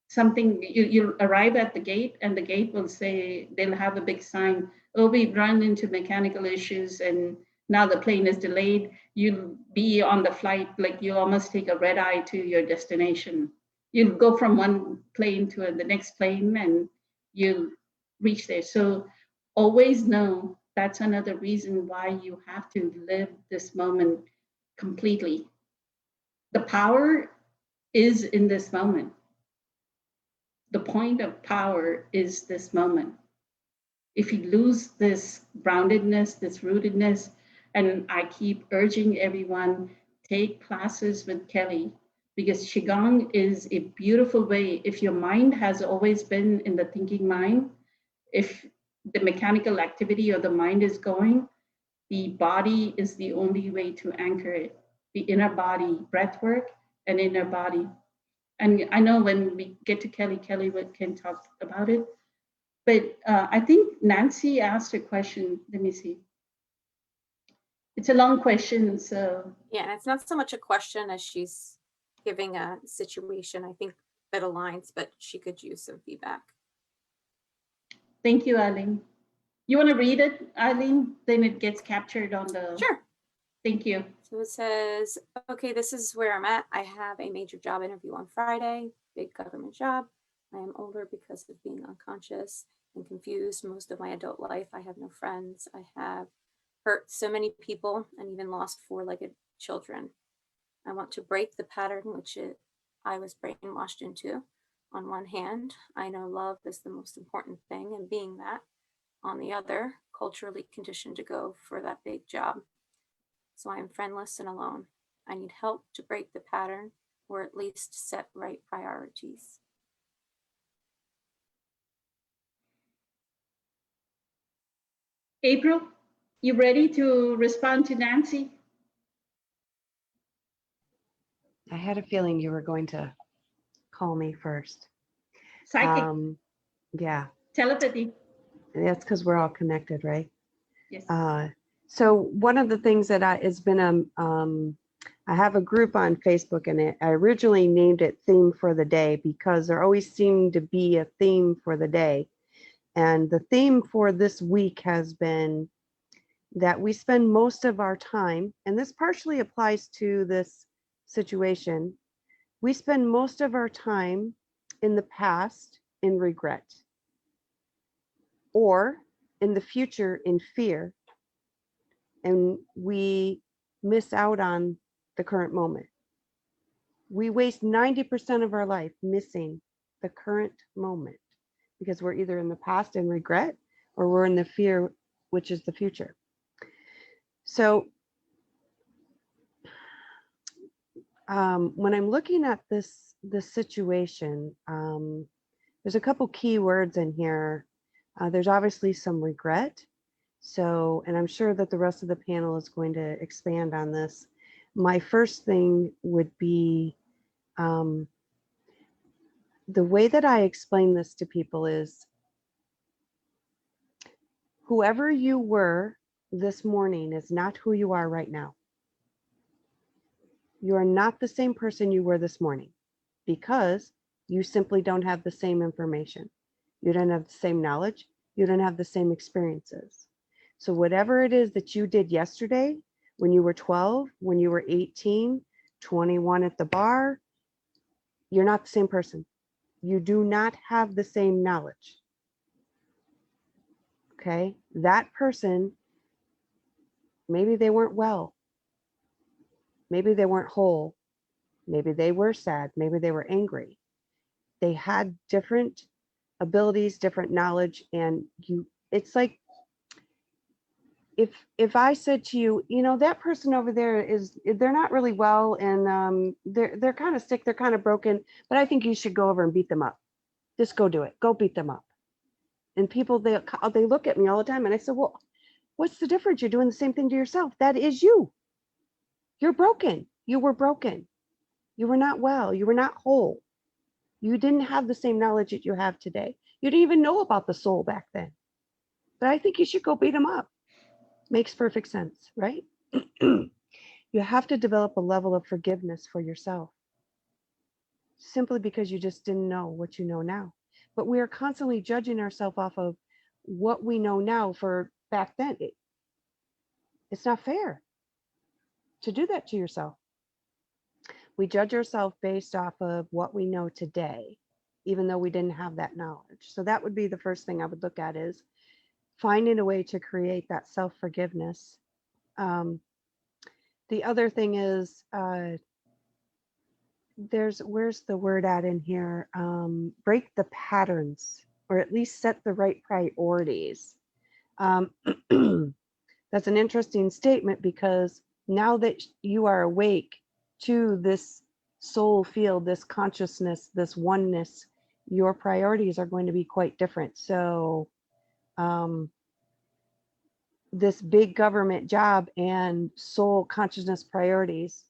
Something, you arrive at the gate and the gate will say, they'll have a big sign, oh, we've run into mechanical issues and now the plane is delayed. You'll be on the flight, like you almost take a red eye to your destination. You'll go from one plane to the next plane and you'll reach there. So always know that's another reason why you have to live this moment completely. The power is in this moment. The point of power is this moment. If you lose this groundedness, this rootedness, and I keep urging everyone, take classes with Kelly, because Qigong is a beautiful way. If your mind has always been in the thinking mind, if the mechanical activity of the mind is going, the body is the only way to anchor it. The inner body, breath work, and inner body. And I know when we get to Kelly can talk about it. But I think Nancy asked a question. Let me see. It's a long question, so. Yeah, it's not so much a question as she's giving a situation, I think, that aligns, but she could use some feedback. Thank you, Eileen. You want to read it, Eileen? Then it gets captured on the. Sure. Thank you. So it says, okay, this is where I'm at. I have a major job interview on Friday, big government job. I am older because of being unconscious and confused most of my adult life. I have no friends. I have hurt so many people and even lost 4-legged children. I want to break the pattern which I was brainwashed into. On one hand, I know love is the most important thing, and being that, on the other, culturally conditioned to go for that big job. So I am friendless and alone. I need help to break the pattern, or at least set right priorities. April, you ready to respond to Nancy? I had a feeling you were going to call me first. Psychic, Yeah, telepathy. that's because we're all connected, right? Yes. So one of the things that has been I have a group on Facebook, and I originally named it Theme for the Day because there always seemed to be a theme for the day. And the theme for this week has been that we spend most of our time, and this partially applies to this situation, we spend most of our time in the past in regret, or in the future in fear, and we miss out on the current moment. We waste 90% of our life missing the current moment because we're either in the past in regret or we're in the fear, which is the future. So when I'm looking at this situation, there's a couple key words in here. There's obviously some regret. So, and I'm sure that the rest of the panel is going to expand on this. My first thing would be the way that I explain this to people is whoever you were this morning is not who you are right now. You are not the same person you were this morning because you simply don't have the same information. You don't have the same knowledge. You don't have the same experiences. So whatever it is that you did yesterday, when you were 12, when you were 18, 21 at the bar, you're not the same person. You do not have the same knowledge. Okay, that person, maybe they weren't well. Maybe they weren't whole. Maybe they were sad. Maybe they were angry. They had different abilities, different knowledge, and it's like if I said to you, you know, that person over there they're not really well, and they're kind of sick, they're kind of broken, but I think you should go over and beat them up. Just go do it. Go beat them up. And people, they look at me all the time. And I said, well, what's the difference? You're doing the same thing to yourself. That is you. You're broken. You were broken. You were not well. You were not whole. You didn't have the same knowledge that you have today. You didn't even know about the soul back then. But I think you should go beat them up. Makes perfect sense, right? You have to develop a level of forgiveness for yourself, simply because you just didn't know what you know now. But we are constantly judging ourselves off of what we know now for back then. It's not fair to do that to yourself. We judge ourselves based off of what we know today, even though we didn't have that knowledge. So that would be the first thing I would look at, is finding a way to create that self-forgiveness. The other thing is, where's the word at in here? Break the patterns, or at least set the right priorities. That's an interesting statement, because now that you are awake to this soul field, this consciousness, this oneness, your priorities are going to be quite different. So this big government job and soul consciousness priorities,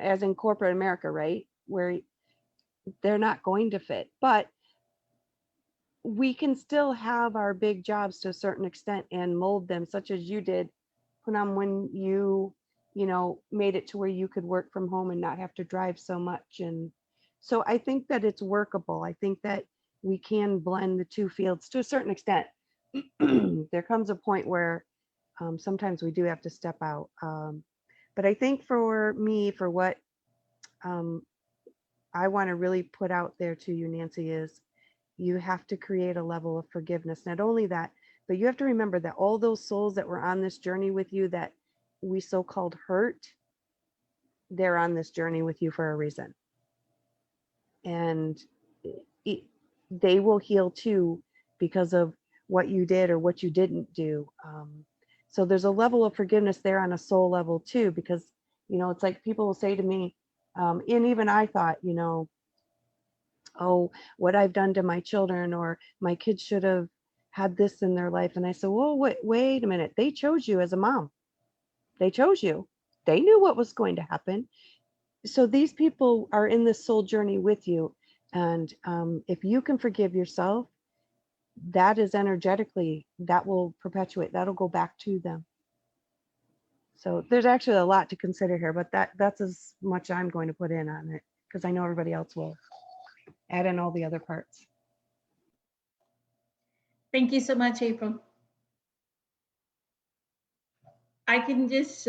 as in corporate America, right, where they're not going to fit. But we can still have our big jobs to a certain extent and mold them, such as you did, Punam, when you made it to where you could work from home and not have to drive so much. And so I think that it's workable. I think that we can blend the two fields to a certain extent. There comes a point where sometimes we do have to step out. But I think for me, for what I want to really put out there to you, Nancy, is you have to create a level of forgiveness. Not only that, but you have to remember that all those souls that were on this journey with you that we so-called hurt, they're on this journey with you for a reason. And they will heal too, because of what you did or what you didn't do. So there's a level of forgiveness there on a soul level too, because, it's like people will say to me, and even I thought, oh, what I've done to my children, or my kids should have had this in their life. And I said, well, wait a minute. They chose you as a mom. They chose you. They knew what was going to happen. So these people are in this soul journey with you. And if you can forgive yourself, that is energetically, that will perpetuate, that'll go back to them. So there's actually a lot to consider here, but that's as much I'm going to put in on it, because I know everybody else will add in all the other parts. Thank you so much, April. I can just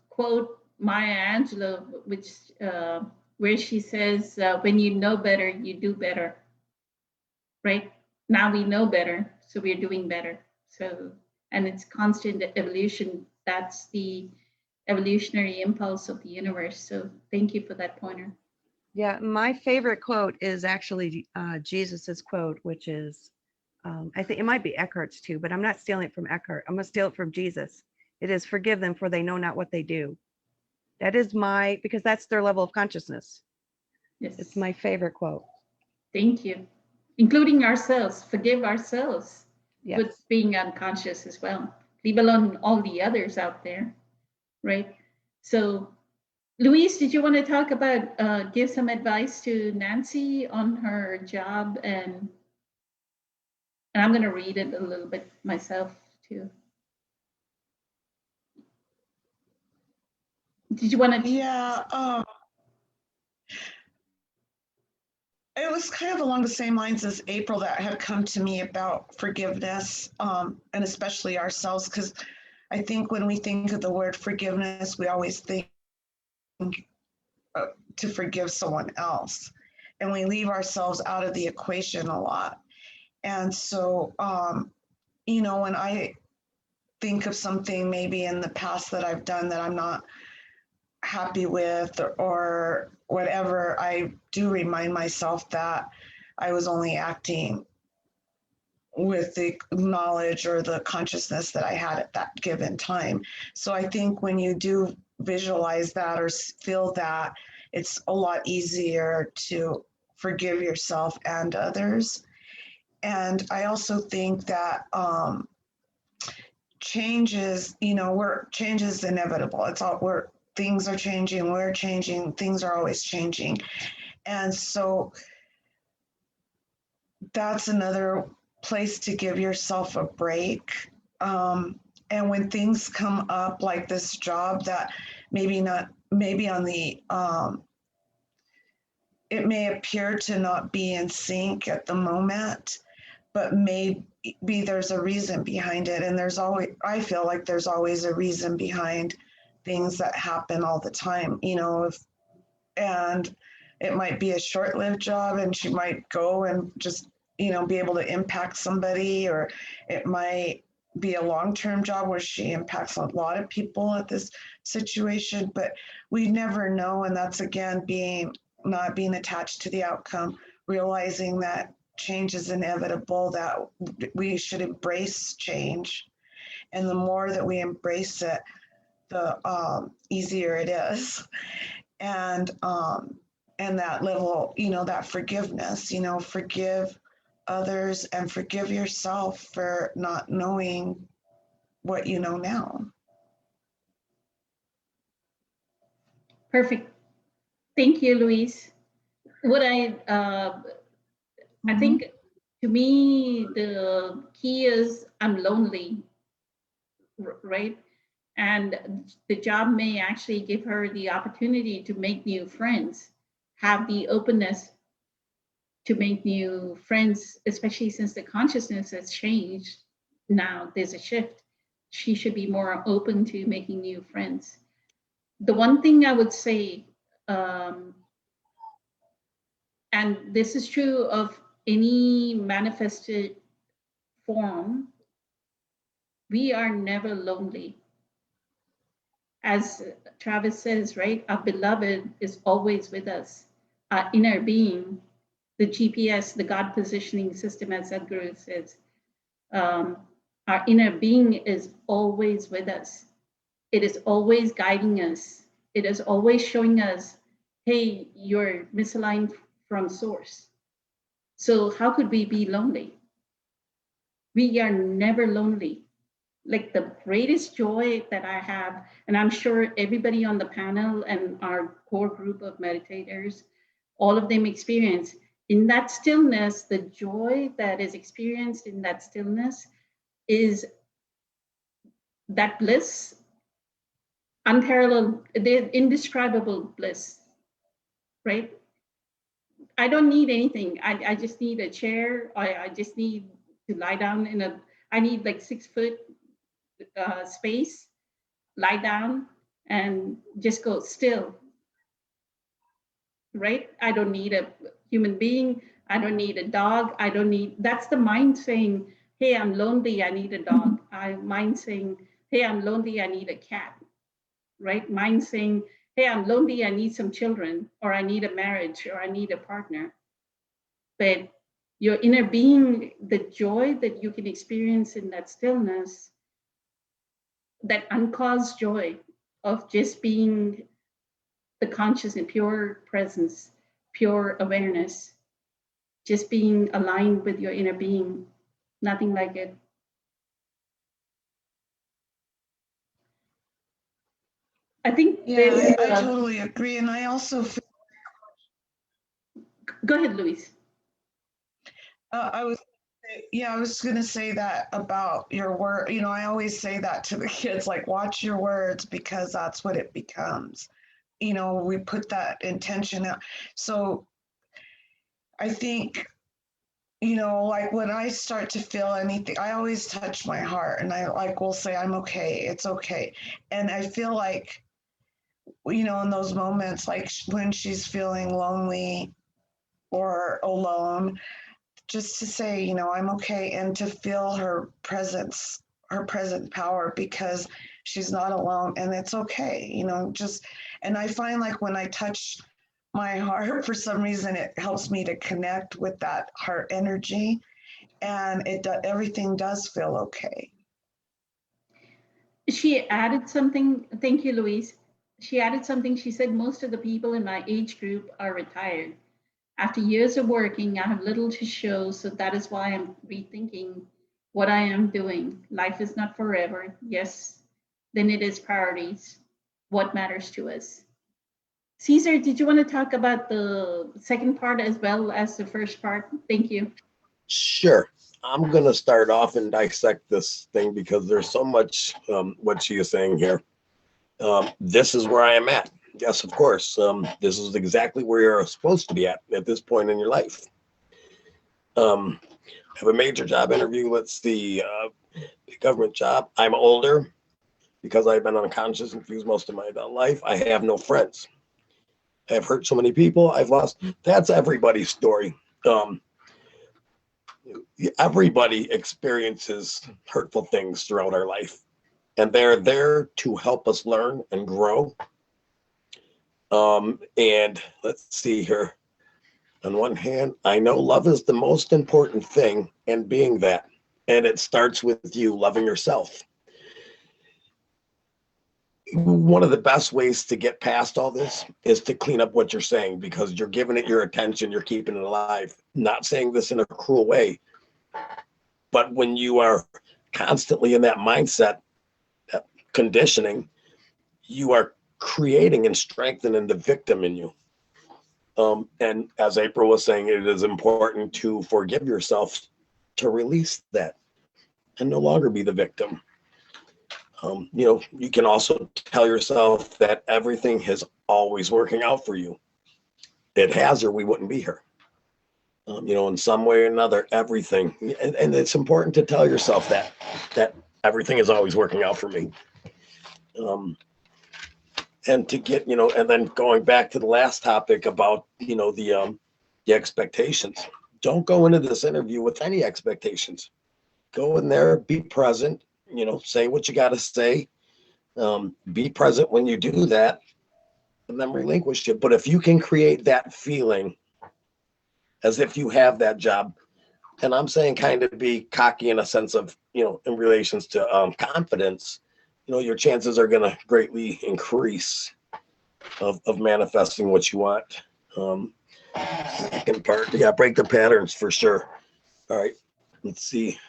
quote Maya Angelou, which where she says, "When you know better, you do better." Right now we know better, so we're doing better. So, and it's constant evolution. That's the evolutionary impulse of the universe. So, thank you for that pointer. Yeah, my favorite quote is actually Jesus's quote, which is, I think it might be Eckhart's too, but I'm not stealing it from Eckhart. I'm going to steal it from Jesus. It is, forgive them, for they know not what they do. That is because that's their level of consciousness. Yes. It's my favorite quote. Thank you. Including ourselves, forgive ourselves, Yes. with being unconscious as well. Leave alone all the others out there, right? So, Louise, did you want to talk about, give some advice to Nancy on her job? And I'm going to read it a little bit myself too. Did you want to? Yeah, it was kind of along the same lines as April that had come to me about forgiveness, and especially ourselves, because I think when we think of the word forgiveness, we always think to forgive someone else, and we leave ourselves out of the equation a lot. And so, when I think of something maybe in the past that I've done that I'm not happy with, or whatever, I do remind myself that I was only acting with the knowledge or the consciousness that I had at that given time. So I think when you do visualize that or feel that, it's a lot easier to forgive yourself and others. And I also think that change is, change is inevitable. It's all, things are changing, we're changing, things are always changing. And so that's another place to give yourself a break. And when things come up like this job that maybe on the, it may appear to not be in sync at the moment, but maybe there's a reason behind it. And I feel like there's always a reason behind things that happen all the time, and it might be a short-lived job and she might go and just, be able to impact somebody, or it might be a long-term job where she impacts a lot of people at this situation, but we never know. And that's, again, not being attached to the outcome, realizing that change is inevitable, that we should embrace change. And the more that we embrace it, the easier it is. And that level, that forgiveness, forgive others and forgive yourself for not knowing what you know now. Perfect. Thank you, Louise. What I think, to me, the key is I'm lonely, right? And the job may actually give her the opportunity to make new friends, have the openness to make new friends, especially since the consciousness has changed. Now there's a shift. She should be more open to making new friends. The one thing I would say, and this is true of any manifested form, we are never lonely. As Travis says, right, our beloved is always with us. Our inner being, the GPS, the God positioning system, as Sadhguru says, our inner being is always with us. It is always guiding us. It is always showing us, hey, you're misaligned from source. So how could we be lonely? We are never lonely. Like the greatest joy that I have, and I'm sure everybody on the panel and our core group of meditators, all of them experience in that stillness, the joy that is experienced in that stillness is that bliss, unparalleled, indescribable bliss, right? I don't need anything. I just need a chair. I just need to lie down I need like 6 foot space, lie down and just go still, right? I don't need a human being. I don't need a dog. That's the mind saying, hey, I'm lonely, I need a dog. Mind saying, hey, I'm lonely, I need a cat, right? Mind saying, hey, I'm lonely, I need some children, or I need a marriage, or I need a partner. But your inner being, the joy that you can experience in that stillness, that uncaused joy of just being the conscious and pure presence, pure awareness, just being aligned with your inner being, nothing like it. I think I totally agree. And I also feel, go ahead, Louise. I was going to say that about your word. I always say that to the kids, like, watch your words, because that's what it becomes. We put that intention out. So I think, like when I start to feel anything, I always touch my heart and I will say, I'm okay. It's okay. And I feel like, in those moments, like when she's feeling lonely or alone, just to say, I'm okay, and to feel her presence, her present power, because she's not alone and it's okay, and I find like when I touch my heart, for some reason, it helps me to connect with that heart energy, and everything does feel okay. She added something. Thank you, Louise. She added something. She said most of the people in my age group are retired. After years of working, I have little to show, so that is why I'm rethinking what I am doing. Life is not forever. Yes, then it is priorities. What matters to us? Caesar, did you want to talk about the second part as well as the first part? Thank you. Sure. I'm going to start off and dissect this thing because there's so much what she is saying here. This is where I am at. Yes, of course. This is exactly where you're supposed to be at this point in your life. I have a major job interview. Let's see, government job. I'm older because I've been unconscious and confused most of my adult life. I have no friends. I've hurt so many people. I've lost. That's everybody's story. Everybody experiences hurtful things throughout our life, and they're there to help us learn and grow. And let's see here. On one hand, I know love is the most important thing, and being that, and it starts with you loving yourself. One of the best ways to get past all this is to clean up what you're saying, because you're giving it your attention, you're keeping it alive. Not saying this in a cruel way, but when you are constantly in that mindset, that conditioning, you are creating and strengthening the victim in you. And as April was saying, it is important to forgive yourself, to release that and no longer be the victim. You can also tell yourself that everything is always working out for you. It has, or we wouldn't be here. In some way or another, everything. And it's important to tell yourself that everything is always working out for me. And to get, and then going back to the last topic about, the expectations. Don't go into this interview with any expectations. Go in there, be present, say what you got to say. Be present when you do that, and then relinquish it. But if you can create that feeling as if you have that job, and I'm saying kind of be cocky in a sense of, in relations to confidence, your chances are going to greatly increase of manifesting what you want. Second part, yeah, break the patterns for sure. All right, let's see.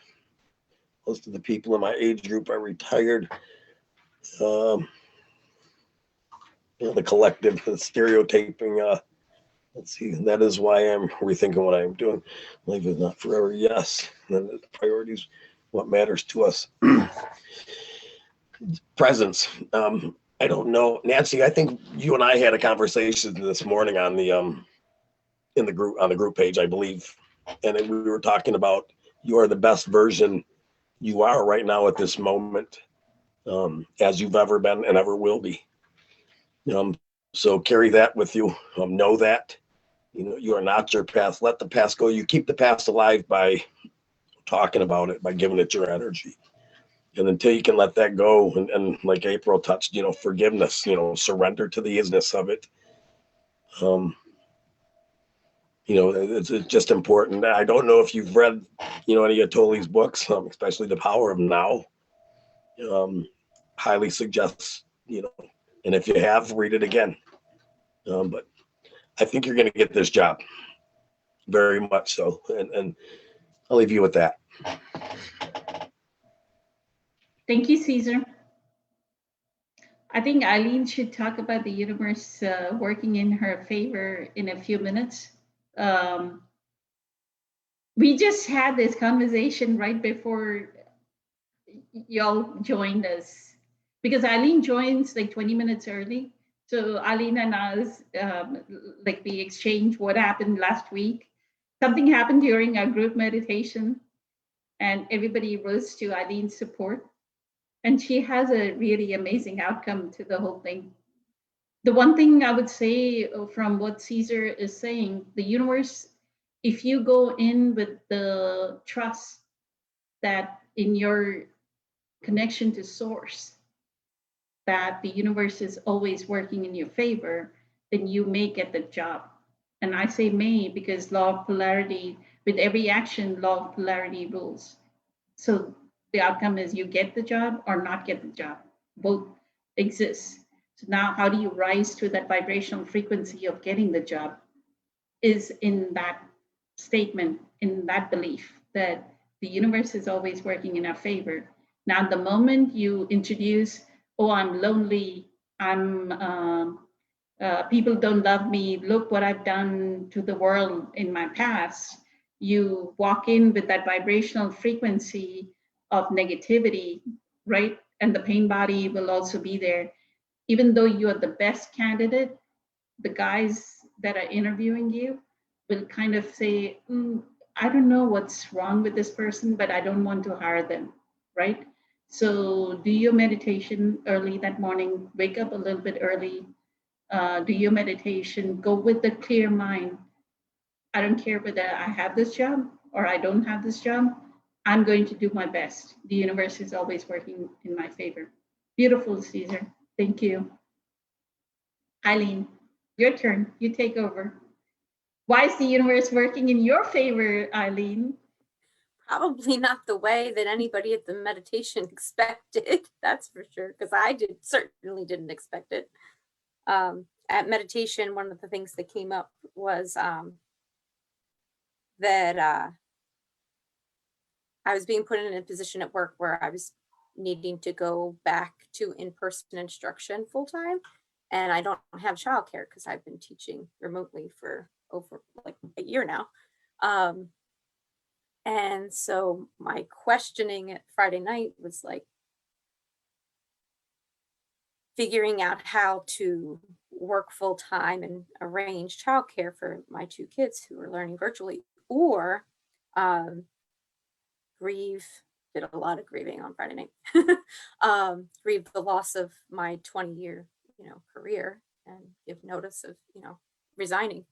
Most of the people in my age group are retired. The collective stereotyping. Let's see. That is why I'm rethinking what I'm doing. Life is not forever. Yes. And then the priorities, what matters to us. Presence. I don't know, Nancy. I think you and I had a conversation this morning on the in the group, on the group page, I believe, and we were talking about you are the best version you are right now at this moment, as you've ever been and ever will be. So carry that with you. Know that, you are not your past. Let the past go. You keep the past alive by talking about it, by giving it your energy. And until you can let that go, and like April touched, forgiveness, surrender to the isness of it. It's just important. I don't know if you've read, any of Tolle's books, especially The Power of Now. Highly suggest, and if you have, read it again. But I think you're going to get this job, very much so. And I'll leave you with that. Thank you, Caesar. I think Eileen should talk about the universe working in her favor in a few minutes. We just had this conversation right before y'all joined us, because Eileen joins like 20 minutes early. So Eileen and us, we exchange what happened last week. Something happened during our group meditation, and everybody rose to Eileen's support. And she has a really amazing outcome to the whole thing. The one thing I would say from what Caesar is saying, the universe, if you go in with the trust that in your connection to source, that the universe is always working in your favor, then you may get the job. And I say may because law of polarity, with every action, law of polarity rules. So the outcome is you get the job or not get the job. Both exist. So now how do you rise to that vibrational frequency of getting the job? is in that statement, in that belief that the universe is always working in our favor. Now, the moment you introduce, oh, I'm lonely, people don't love me, look what I've done to the world in my past, you walk in with that vibrational frequency of negativity, right? And the pain body will also be there. Even though you are the best candidate, the guys that are interviewing you will kind of say, I don't know what's wrong with this person, but I don't want to hire them, right? So do your meditation early that morning, wake up a little bit early, do your meditation, go with the clear mind. I don't care whether I have this job or I don't have this job. I'm going to do my best. The universe is always working in my favor. Beautiful, Caesar. Thank you. Eileen, your turn. You take over. Why is the universe working in your favor, Eileen? Probably not the way that anybody at the meditation expected. That's for sure, because I certainly didn't expect it. At meditation, one of the things that came up was that I was being put in a position at work where I was needing to go back to in-person instruction full time, and I don't have childcare because I've been teaching remotely for over like a year now. And so my questioning at Friday night was like figuring out how to work full time and arrange childcare for my two kids who are learning virtually, or grieve. Did a lot of grieving on Friday night. Grieve the loss of my 20-year, career, and give notice of, resigning.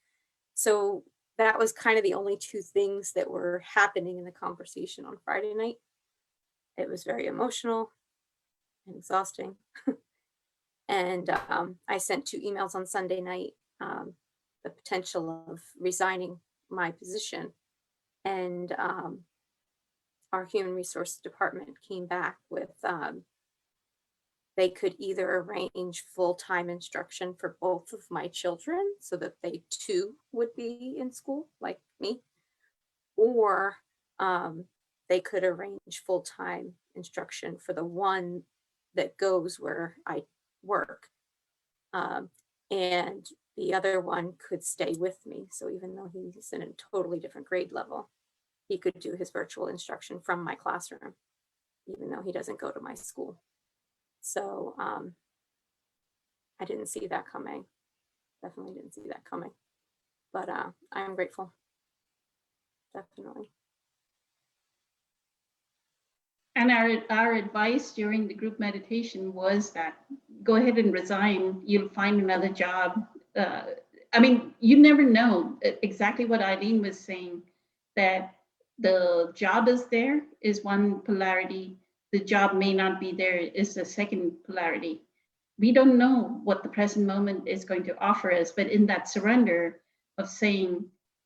So that was kind of the only two things that were happening in the conversation on Friday night. It was very emotional and exhausting. And I sent 2 emails on Sunday night, the potential of resigning my position. And our human resources department came back with they could either arrange full-time instruction for both of my children so that they too would be in school like me, or they could arrange full-time instruction for the one that goes where I work. And the other one could stay with me. So even though he's in a totally different grade level, he could do his virtual instruction from my classroom, even though he doesn't go to my school. So I didn't see that coming. Definitely didn't see that coming. But I'm grateful. Definitely. And our advice during the group meditation was that go ahead and resign. You'll find another job. I mean, you never know. Exactly what Eileen was saying, that the job is there is one polarity. The job may not be there is the second polarity. We don't know what the present moment is going to offer us, but in that surrender of saying,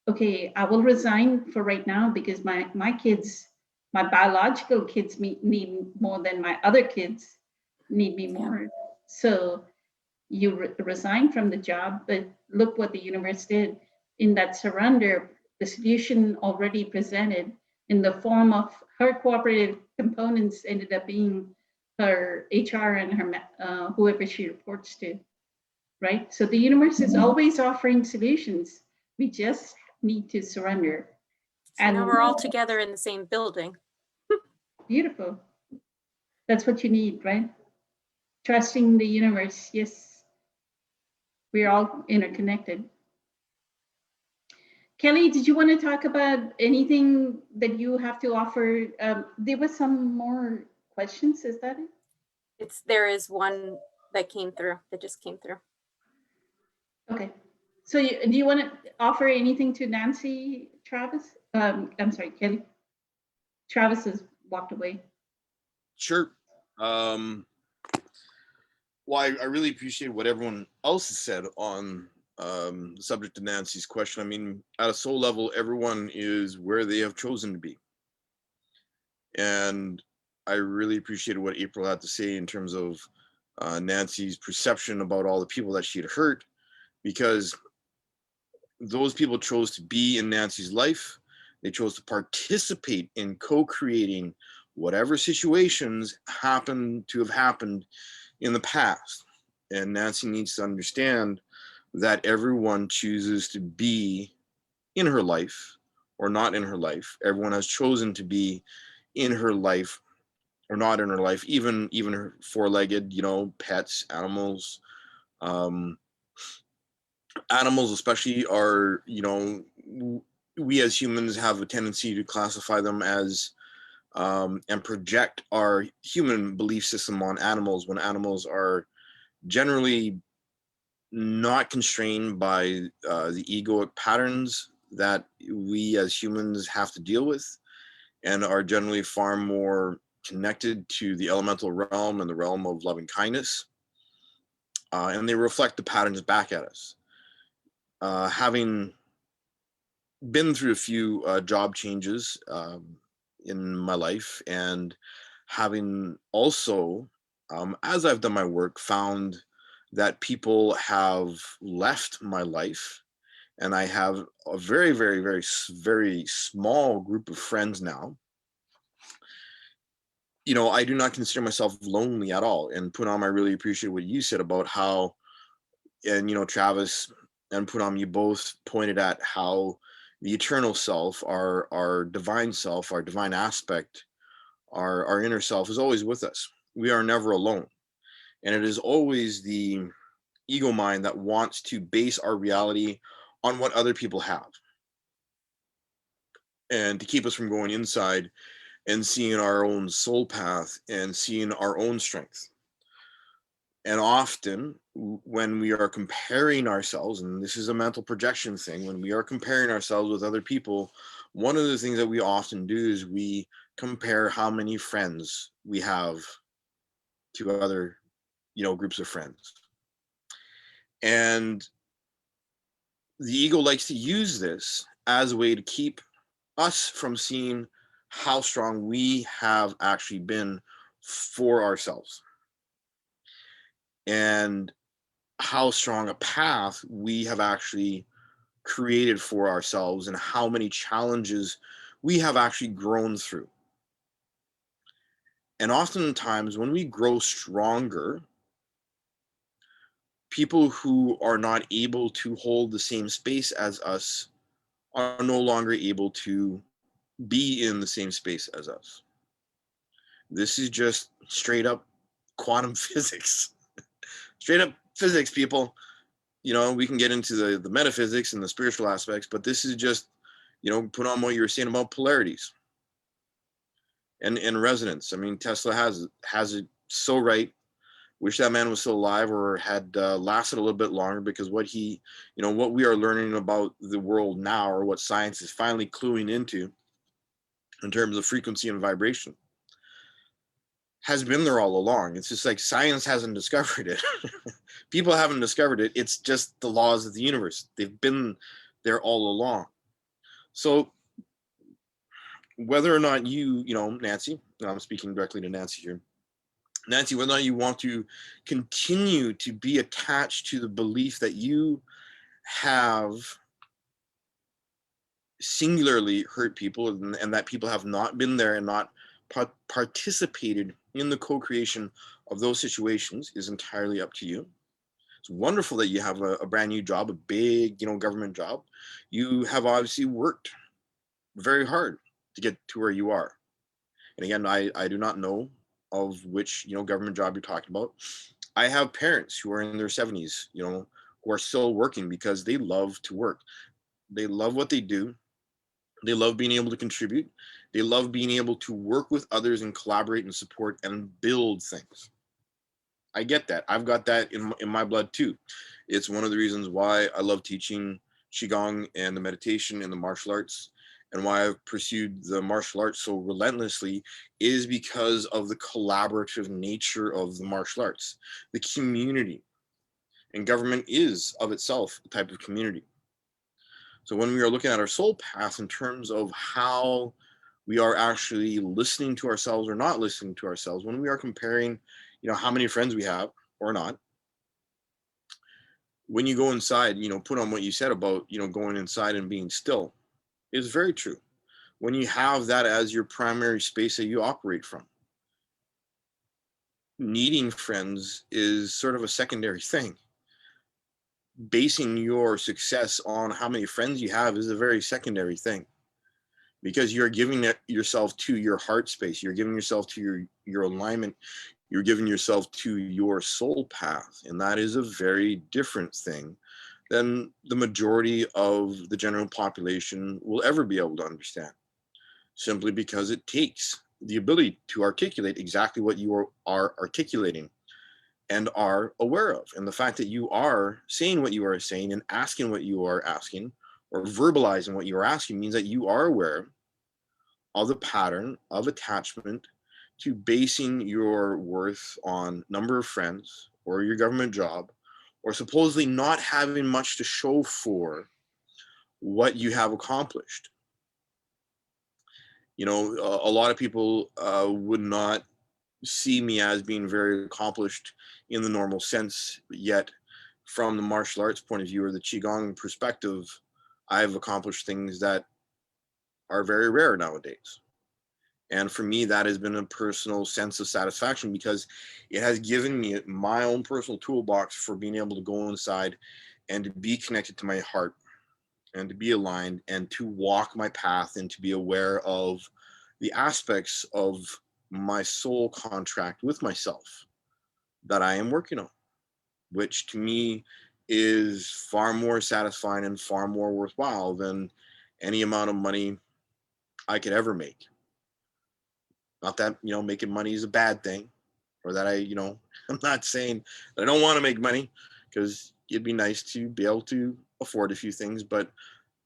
okay, I will resign for right now because my kids, my biological kids need more than my other kids need me more. So you resign from the job, but look what the universe did. In that surrender, the solution already presented in the form of her cooperative components ended up being her HR and her whoever she reports to, right? So the universe is always offering solutions. We just need to surrender. So and now we're all together in the same building. Beautiful. That's what you need, right? Trusting the universe. Yes, we're all interconnected. Kelly, did you want to talk about anything that you have to offer? There was some more questions. Is that it? There is one that just came through. Okay. So do you want to offer anything to Nancy, Travis? I'm sorry, Kelly. Travis has walked away. Sure. Well, I really appreciate what everyone else has said on the subject of Nancy's question. I mean, at a soul level, everyone is where they have chosen to be. And I really appreciated what April had to say in terms of Nancy's perception about all the people that she had hurt, because those people chose to be in Nancy's life. They chose to participate in co-creating whatever situations happen to have happened in the past. And Nancy needs to understand that everyone chooses to be in her life or not in her life. Everyone has chosen to be in her life or not in her life, even her four-legged, you know, pets, animals. Animals especially are, you know, we as humans have a tendency to classify them as and project our human belief system on animals when animals are generally not constrained by the egoic patterns that we as humans have to deal with, and are generally far more connected to the elemental realm and the realm of loving kindness. And they reflect the patterns back at us. Having been through a few job changes in my life, and having also, as I've done my work, found that people have left my life, and I have a very, very, very, very small group of friends now. You know, I do not consider myself lonely at all. And Poonam, I really appreciate what you said about how, and you know, Travis and Poonam, you both pointed at how the eternal self, our divine self, our divine aspect, our inner self is always with us. We are never alone. And it is always the ego mind that wants to base our reality on what other people have, and to keep us from going inside and seeing our own soul path and seeing our own strength. And often when we are comparing ourselves, and this is a mental projection thing, when we are comparing ourselves with other people, one of the things that we often do is we compare how many friends we have to other, you know, groups of friends. And the ego likes to use this as a way to keep us from seeing how strong we have actually been for ourselves, and how strong a path we have actually created for ourselves, and how many challenges we have actually grown through. And oftentimes when we grow stronger, people who are not able to hold the same space as us are no longer able to be in the same space as us. This is just straight up quantum physics. Straight up physics, people. You know, we can get into the metaphysics and the spiritual aspects, but this is just, you know, put on what you were saying about polarities and resonance. I mean, Tesla has it so right. Wish that man was still alive or had lasted a little bit longer, because what he, you know, what we are learning about the world now, or what science is finally cluing into in terms of frequency and vibration, has been there all along. It's just like science hasn't discovered it. People haven't discovered it. It's just the laws of the universe. They've been there all along. So whether or not you know, Nancy, and I'm speaking directly to Nancy here, Nancy, whether or not you want to continue to be attached to the belief that you have singularly hurt people, and that people have not been there and not participated in the co-creation of those situations, is entirely up to you. It's wonderful that you have a brand new job, a big, you know, government job. You have obviously worked very hard to get to where you are. And again, I do not know of which, you know, government job you're talking about. I have parents who are in their 70s, you know, who are still working because they love to work. They love what they do. They love being able to contribute. They love being able to work with others and collaborate and support and build things. I get that. I've got that in my blood too. It's one of the reasons why I love teaching Qigong and the meditation and the martial arts, and why I've pursued the martial arts so relentlessly, is because of the collaborative nature of the martial arts, the community. And government is of itself a type of community. So when we are looking at our soul path in terms of how we are actually listening to ourselves or not listening to ourselves, when we are comparing, you know, how many friends we have or not, when you go inside, put on what you said about, going inside and being still is very true. When you have that as your primary space that you operate from, needing friends is sort of a secondary thing. Basing your success on how many friends you have is a very secondary thing, because you're giving yourself to your heart space. You're giving yourself to your alignment. You're giving yourself to your soul path. And that is a very different thing than the majority of the general population will ever be able to understand, simply because it takes the ability to articulate exactly what you are articulating and are aware of. And the fact that you are saying what you are saying and asking what you are asking, or verbalizing what you are asking, means that you are aware of the pattern of attachment to basing your worth on number of friends or your government job, or supposedly not having much to show for what you have accomplished. A lot of people would not see me as being very accomplished in the normal sense, yet from the martial arts point of view or the Qigong perspective, I've accomplished things that are very rare nowadays. And for me, that has been a personal sense of satisfaction, because it has given me my own personal toolbox for being able to go inside and to be connected to my heart and to be aligned and to walk my path and to be aware of the aspects of my soul contract with myself that I am working on, which to me is far more satisfying and far more worthwhile than any amount of money I could ever make. Not that, making money is a bad thing, or that I'm not saying that I don't want to make money, because it'd be nice to be able to afford a few things. But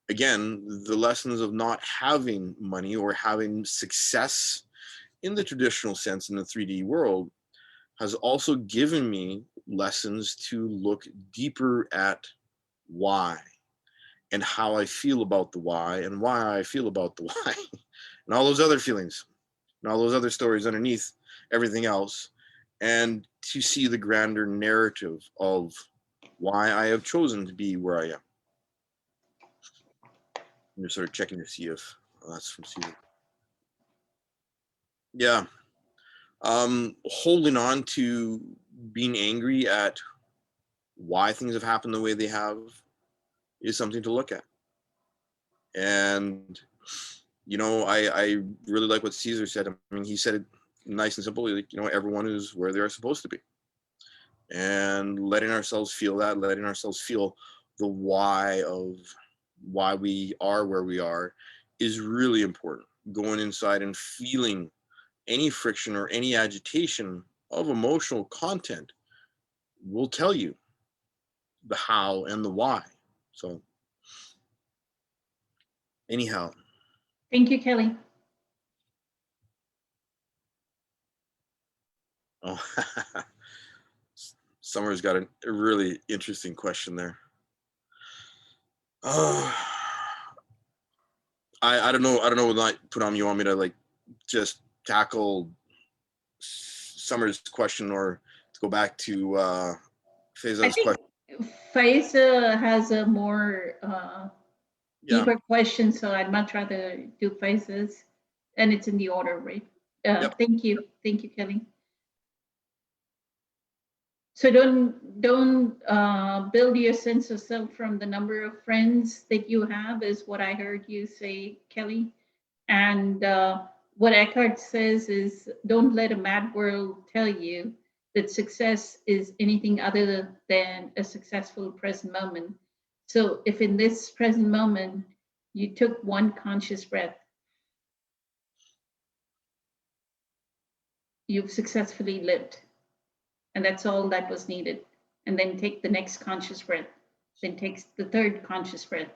again, the lessons of not having money or having success in the traditional sense in the 3D world has also given me lessons to look deeper at why and how I feel about the why and why I feel about the why and all those other feelings and all those other stories underneath everything else, and to see the grander narrative of why I have chosen to be where I am. I'm just sort of checking to see if that's from Caesar. Yeah. Holding on to being angry at why things have happened the way they have is something to look at. And, I really like what Caesar said. I mean, he said it nice and simple, like, everyone is where they're supposed to be. And letting ourselves feel that, letting ourselves feel the why of why we are where we are is really important. Going inside and feeling any friction or any agitation of emotional content will tell you the how and the why. So anyhow. Thank you, Kelly. Oh, Summer's got a really interesting question there. I don't know what put on you want me to like just tackle Summer's question, or to go back to Faiza's question. Faiza has a more Yeah. deeper question, so I'd much rather do Faiza's, and it's in the order, right? Yep. Thank you, Kelly. So don't build your sense of self from the number of friends that you have, is what I heard you say, Kelly. And what Eckhart says is, don't let a mad world tell you that success is anything other than a successful present moment. So if in this present moment you took one conscious breath, you've successfully lived. And that's all that was needed. And then take the next conscious breath, then takes the third conscious breath.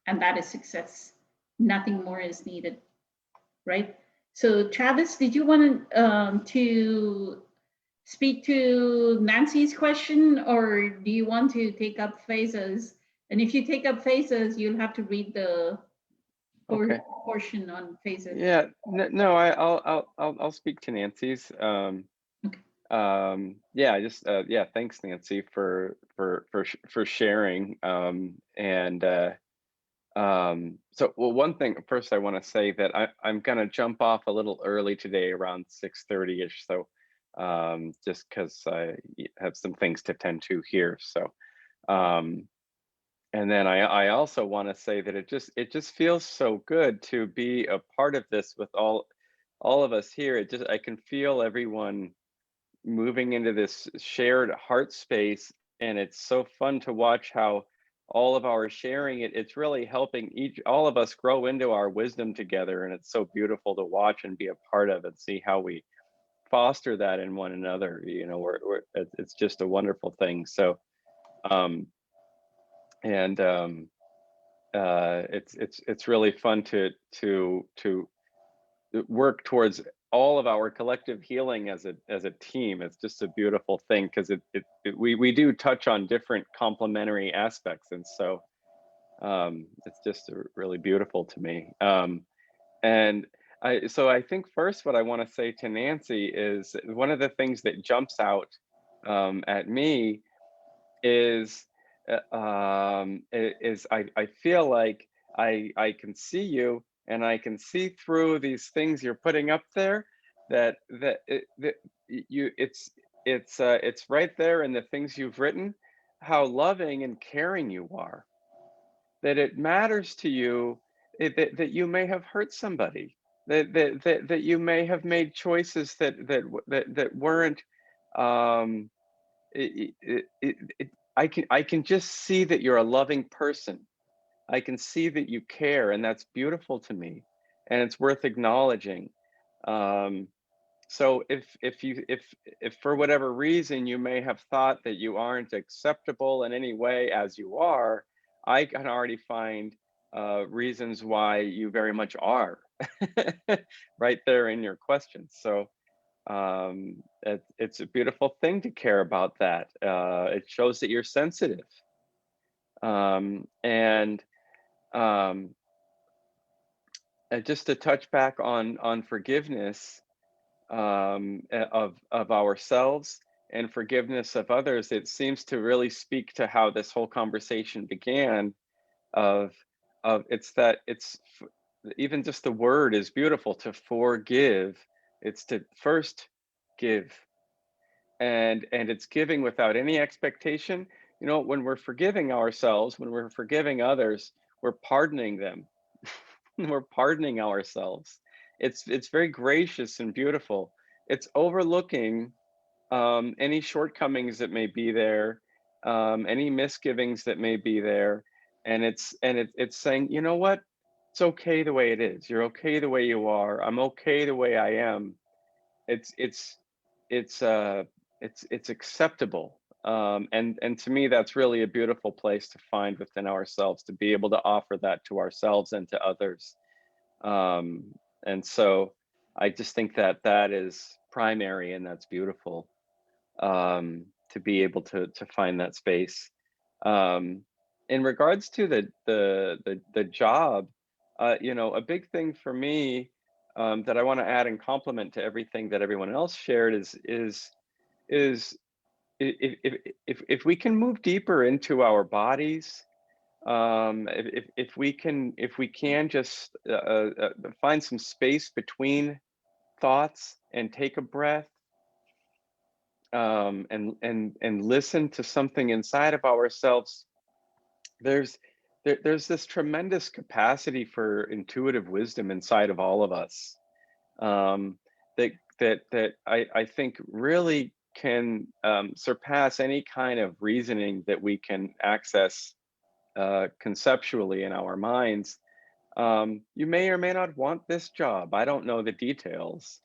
And that is success. Nothing more is needed, right? So Travis, did you want to speak to Nancy's question, or do you want to take up Faiza's? And if you take up Faiza's, you'll have to read the portion on Faiza's. Yeah, no, I'll speak to Nancy's. Okay. Yeah, just yeah, thanks, Nancy, for sharing. So, well, one thing first I want to say that I'm gonna jump off a little early today, around 6:30ish. So, just because I have some things to tend to here. So, um, and then I also want to say that it just feels so good to be a part of this with all of us here. I can feel everyone moving into this shared heart space, and it's so fun to watch how all of our sharing it's really helping all of us grow into our wisdom together, and it's so beautiful to watch and be a part of and see how we foster that in one another. It's just a wonderful thing. So um and it's really fun to work towards all of our collective healing as a team. It's just a beautiful thing because we do touch on different complementary aspects, and so it's just really beautiful to me. And I think first what I want to say to Nancy is one of the things that jumps out at me is I feel like I can see you, and I can see through these things you're putting up there, that you it's right there in the things you've written, how loving and caring you are, that it matters to you, that you may have hurt somebody, that you may have made choices that weren't um I can just see that you're a loving person. I can see that you care, and that's beautiful to me, and it's worth acknowledging. Um, so if for whatever reason you may have thought that you aren't acceptable in any way as you are, I can already find reasons why you very much are, right there in your question. So it's a beautiful thing to care about that. It shows that you're sensitive. And um, just to touch back on forgiveness, of ourselves and forgiveness of others, it seems to really speak to how this whole conversation began. Of it's that even just the word is beautiful, to forgive. It's to first give, and it's giving without any expectation. When we're forgiving ourselves, when we're forgiving others, we're pardoning them. We're pardoning ourselves. It's very gracious and beautiful. It's overlooking any shortcomings that may be there, any misgivings that may be there, and it's saying, you know what, it's okay the way it is. You're okay the way you are. I'm okay the way I am. It's it's it's uh it's acceptable. And to me, that's really a beautiful place to find within ourselves, to be able to offer that to ourselves and to others. um and so I just think that that is primary, and that's beautiful, to be able to find that space. um in regards to the job, a big thing for me, that I want to add and complement to everything that everyone else shared, is if we can move deeper into our bodies, if we can just find some space between thoughts and take a breath, and listen to something inside of ourselves, there's there's this tremendous capacity for intuitive wisdom inside of all of us, um, that I think really can surpass any kind of reasoning that we can access conceptually in our minds. You may or may not want this job. I don't know the details.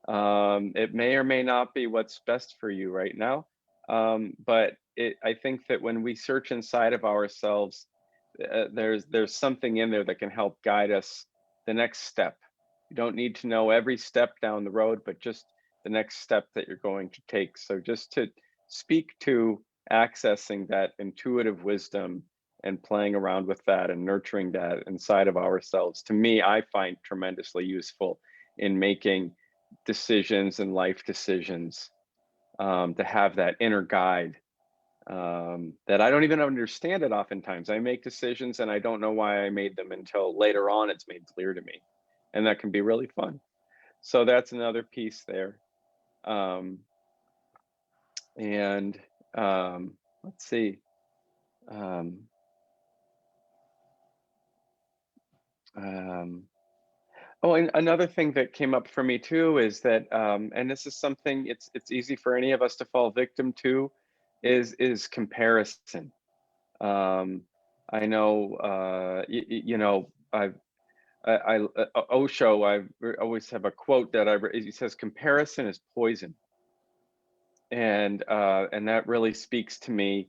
It may or may not be what's best for you right now. But I think that when we search inside of ourselves, there's something in there that can help guide us the next step. You don't need to know every step down the road, but just the next step that you're going to take. So just to speak to accessing that intuitive wisdom and playing around with that and nurturing that inside of ourselves, to me, I find tremendously useful in making decisions and life decisions. to have that inner guide that I don't even understand it oftentimes. I make decisions and I don't know why I made them until later on it's made clear to me. And that can be really fun. So that's another piece there. Let's see. Oh, and another thing that came up for me too is that, and this is something it's easy for any of us to fall victim to, is comparison. I know, you know, Osho, I always have a quote that he says, "Comparison is poison," and that really speaks to me.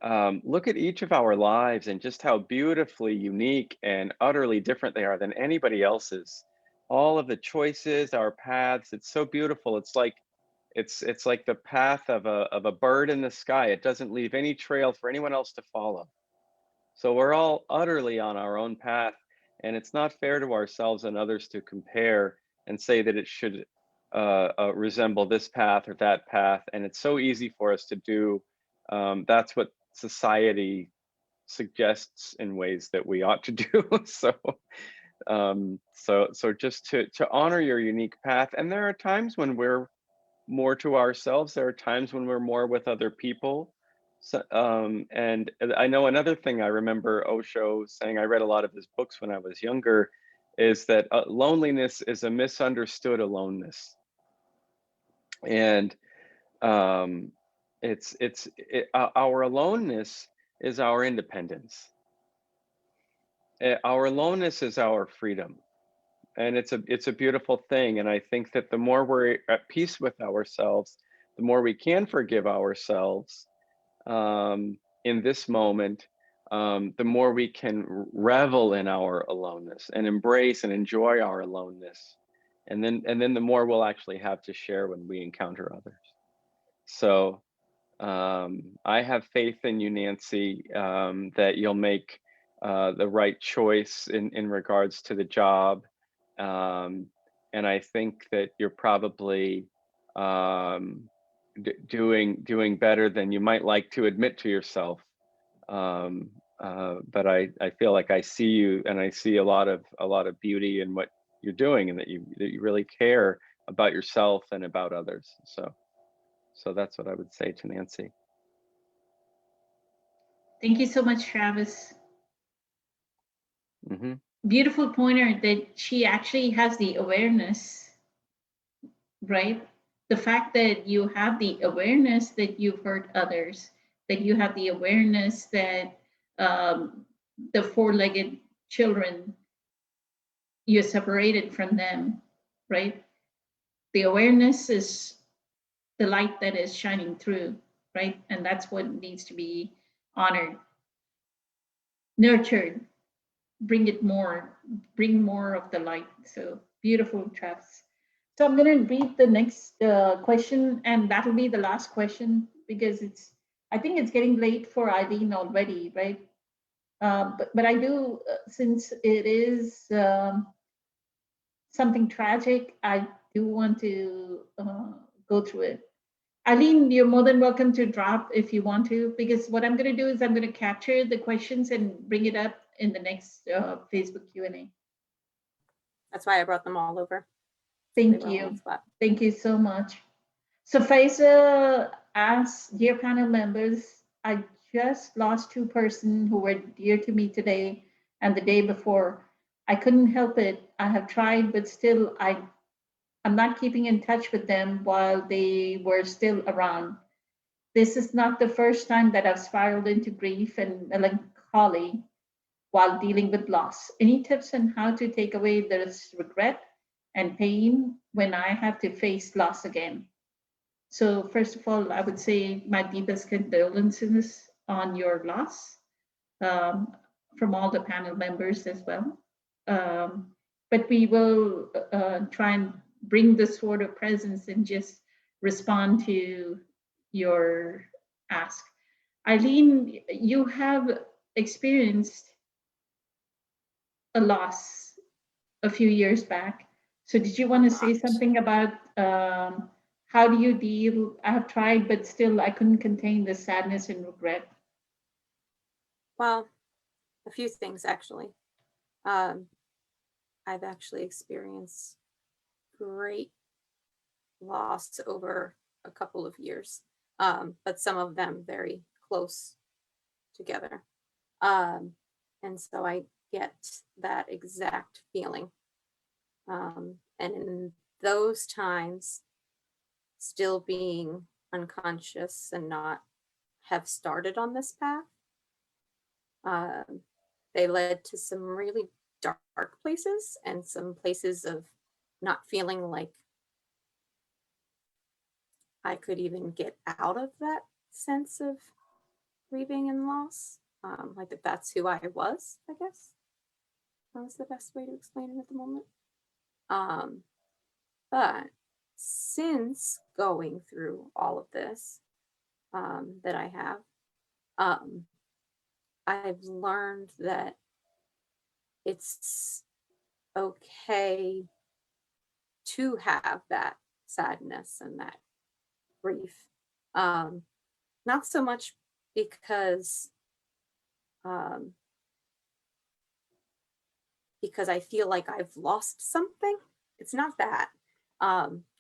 Look at each of our lives and just how beautifully unique and utterly different they are than anybody else's. All of the choices, our paths, it's so beautiful. It's like the path of a bird in the sky. It doesn't leave any trail for anyone else to follow. So we're all utterly on our own path, and it's not fair to ourselves and others to compare and say that it should resemble this path or that path. And it's so easy for us to do. That's what society suggests in ways that we ought to do. So just to honor your unique path. And there are times when we're more to ourselves. There are times when we're more with other people. So, and I know another thing I remember Osho saying, I read a lot of his books when I was younger, is that loneliness is a misunderstood aloneness. And our aloneness is our independence. Our aloneness is our freedom. And it's a beautiful thing. And I think that the more we're at peace with ourselves, the more we can forgive ourselves in this moment, the more we can revel in our aloneness and embrace and enjoy our aloneness. And then the more we'll actually have to share when we encounter others. So I have faith in you, Nancy, that you'll make the right choice in regards to the job. And I think that you're probably doing better than you might like to admit to yourself. But I feel like I see you, and I see a lot of beauty in what you're doing, and that you really care about yourself and about others. So that's what I would say to Nancy. Thank you so much, Travis. Mm-hmm. Beautiful pointer that she actually has the awareness, right? The fact that you have the awareness that you've hurt others, that you have the awareness that the four-legged children, you're separated from them, right? The awareness is the light that is shining through, right? And that's what needs to be honored, nurtured, bring more of the light. So beautiful, Travis. So I'm going to read the next question, and that'll be the last question because I think it's getting late for Eileen already, right? But I do, since it is something tragic, I do want to go through it. Eileen, you're more than welcome to drop if you want to, because what I'm going to do is I'm going to capture the questions and bring it up in the next Facebook Q&A. That's why I brought them all over. Thank you. Thank you so much. So Faisa asks, dear panel members, I just lost 2 persons who were dear to me today and the day before. I couldn't help it. I have tried, but still I'm not keeping in touch with them while they were still around. This is not the first time that I've spiraled into grief and melancholy while dealing with loss. Any tips on how to take away this regret and pain when I have to face loss again? So first of all, I would say my deepest condolences on your loss from all the panel members as well. But we will try and bring this sort of presence and just respond to your ask. Eileen, you have experienced a loss a few years back. So did you want to say something about how do you deal? I have tried, but still I couldn't contain the sadness and regret. Well, a few things actually. Um, I've actually experienced great loss over a couple of years, but some of them very close together. Um, and so I get that exact feeling. And in those times, still being unconscious and not have started on this path, um, they led to some really dark places and some places of not feeling like I could even get out of that sense of grieving and loss. Like that that's who I was, I guess. That was the best way to explain it at the moment. Um, but since going through all of this that I have, um, I've learned that it's okay to have that sadness and that grief. Um, Not so much because um, because I feel like I've lost something. It's not that.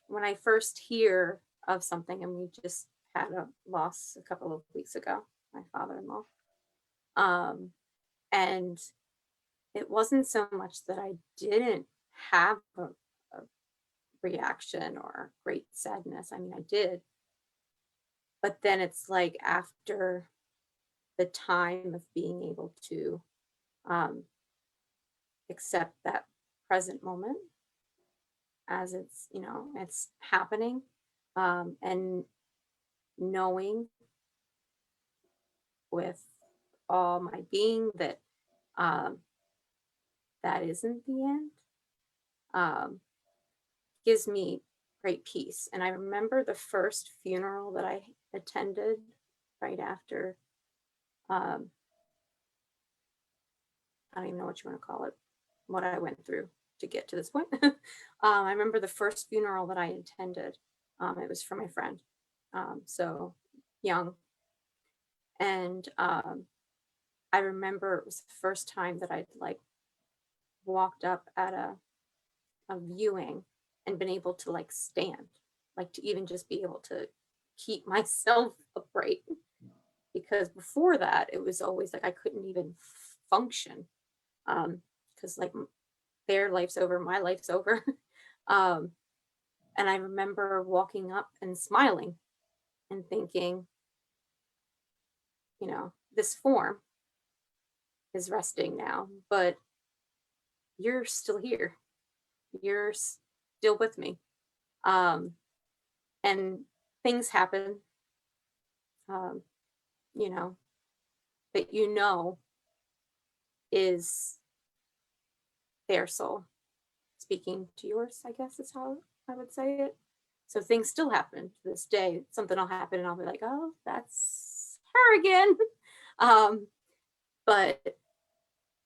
When I first hear of something, and we just had a loss a couple of weeks ago, my father-in-law, um, and it wasn't so much that I didn't have a reaction or great sadness. I mean, I did, but then it's like after the time of being able to um, accept that present moment as it's, it's happening, and knowing with all my being that um, that isn't the end, um, gives me great peace. And I remember the first funeral that I attended right after, um, I don't even know what you want to call it, what I went through to get to this point. I remember the first funeral that I attended. It was for my friend, so young. And I remember it was the first time that I'd like walked up at a viewing and been able to like stand, like to even just be able to keep myself upright. Because before that, it was always like I couldn't even function. Because like their life's over, my life's over. um, and I remember walking up and smiling and thinking, this form is resting now, but you're still here. You're still with me. Um, and things happen, um, you know, that is their soul speaking to yours, I guess is how I would say it. So things still happen to this day. Something will happen and I'll be like, oh, that's her again. um, but,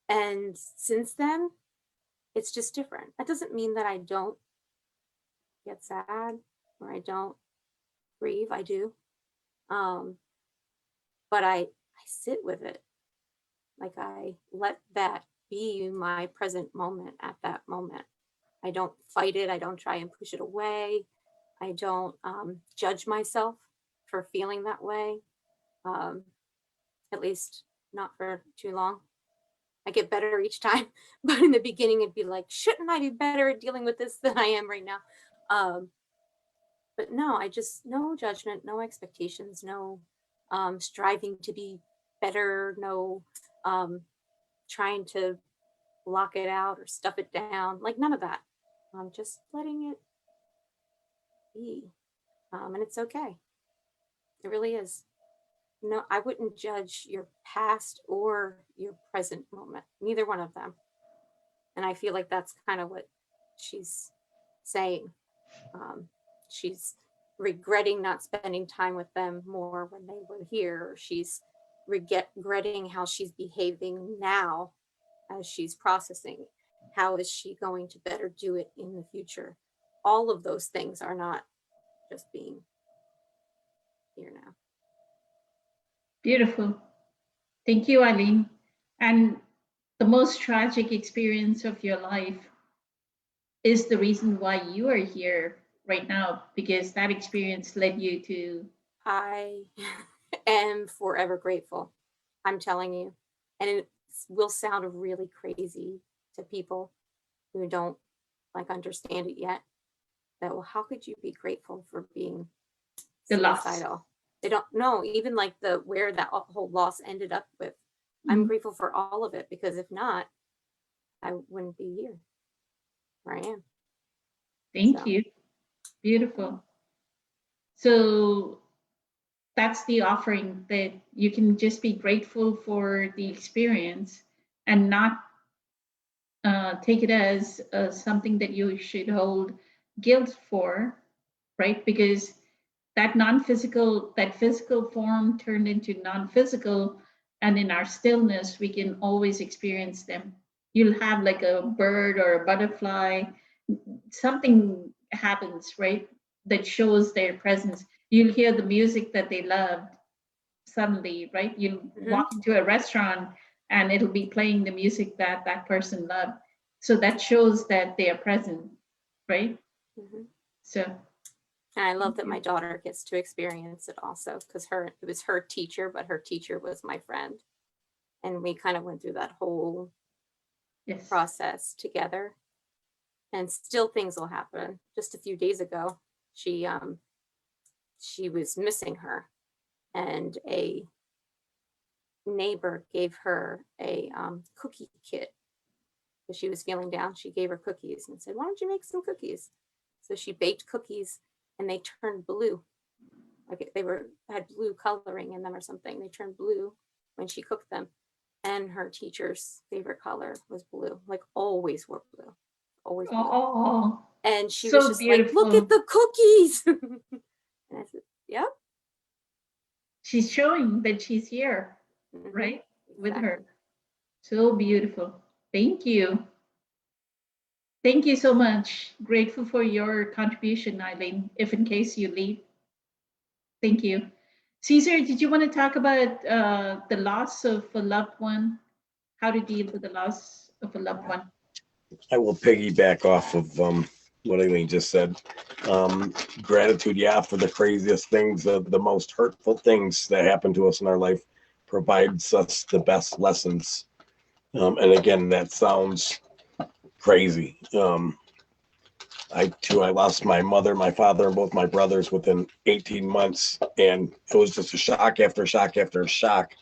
and since then, it's just different. That doesn't mean that I don't get sad or I don't grieve. I do. Um, but I sit with it. Like I let that be my present moment at that moment. I don't fight it. I don't try and push it away. I don't judge myself for feeling that way, um, at least not for too long. I get better each time, but in the beginning, it'd be like, shouldn't I be better at dealing with this than I am right now? Um, but no, I just, no judgment, no expectations, no striving to be better, no um, trying to block it out or stuff it down, like none of that. I'm just letting it be. And it's okay. It really is. No, I wouldn't judge your past or your present moment, neither one of them. And I feel like that's kind of what she's saying. She's regretting not spending time with them more when they were here. Or she's regretting how she's behaving now as she's processing. How is she going to better do it in the future? All of those things are not just being here now. Beautiful. Thank you, Eileen. And the most tragic experience of your life is the reason why you are here right now, because that experience led you to. I am forever grateful. I'm telling you. And it will sound really crazy to people who don't like understand it yet. That, well, how could you be grateful for being The loss. suicidal? They don't know even like the where that whole loss ended up with. I'm Mhm. grateful for all of it, because if not, I wouldn't be here where I am. Thank So. you. Beautiful. So that's the offering, that you can just be grateful for the experience and not take it as something that you should hold guilt for, right? Because that physical form turned into non-physical, and in our stillness, we can always experience them. You'll have like a bird or a butterfly, something happens, right? That shows their presence. You'll hear the music that they loved suddenly, right? You'll walk into a restaurant and it'll be playing the music that that person loved. So that shows that they are present, right? So And I love that my daughter gets to experience it also, because it was her teacher, but her teacher was my friend. And we kind of went through that whole yes. process together. And still things will happen. Just a few days ago, she was missing her, and a neighbor gave her a cookie kit because she was feeling down. She gave her cookies and said, "Why don't you make some cookies?" So she baked cookies, and they turned blue. Like they had blue coloring in them or something. They turned blue when she cooked them. And her teacher's favorite color was blue. Like always wore blue. Always blue. Oh, And she so was just beautiful. like, "Look at the cookies." And I said, "Yep." She's showing that she's here, right? With her. So beautiful. Thank you. Thank you so much. Grateful for your contribution, Eileen, if in case you leave. Thank you. Caesar, did you want to talk about the loss of a loved one? How to deal with the loss of a loved one? I will piggyback off of what Eileen just said. Gratitude, yeah, for the craziest things, the most hurtful things that happen to us in our life provides us the best lessons. And again, that sounds crazy. I lost my mother, my father, and both my brothers within 18 months. And it was just a shock after shock after shock.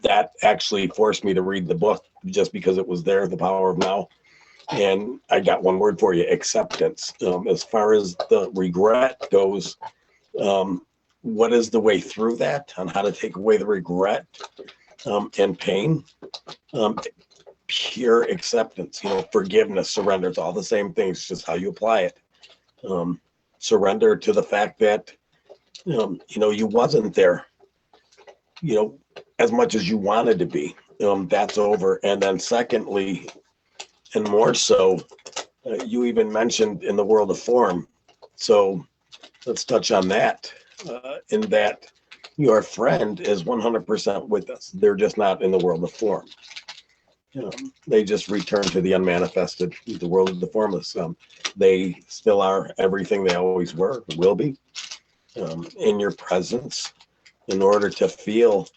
That actually forced me to read the book just because it was there, The Power of Now. And I got one word for you: acceptance. As far as the regret goes, what is the way through that, on how to take away the regret and pain? Pure acceptance, forgiveness, surrender. It's all the same things, it's just how you apply it. Surrender to the fact that, you wasn't there, as much as you wanted to be. That's over. And then secondly, and more so, you even mentioned in the world of form. So let's touch on that, in that your friend is 100% with us. They're just not in the world of form. They just return to the unmanifested, the world of the formless. They still are everything they always were, will be, in your presence. In order to feel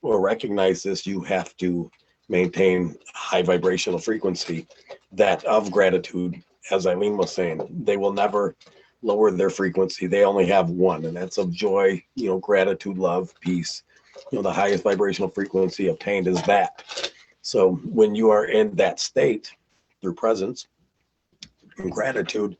or recognize this, you have to maintain high vibrational frequency, that of gratitude. As Eileen was saying, they will never lower their frequency. They only have one, and that's of joy, gratitude, love, peace. The highest vibrational frequency obtained is that. So when you are in that state through presence and gratitude,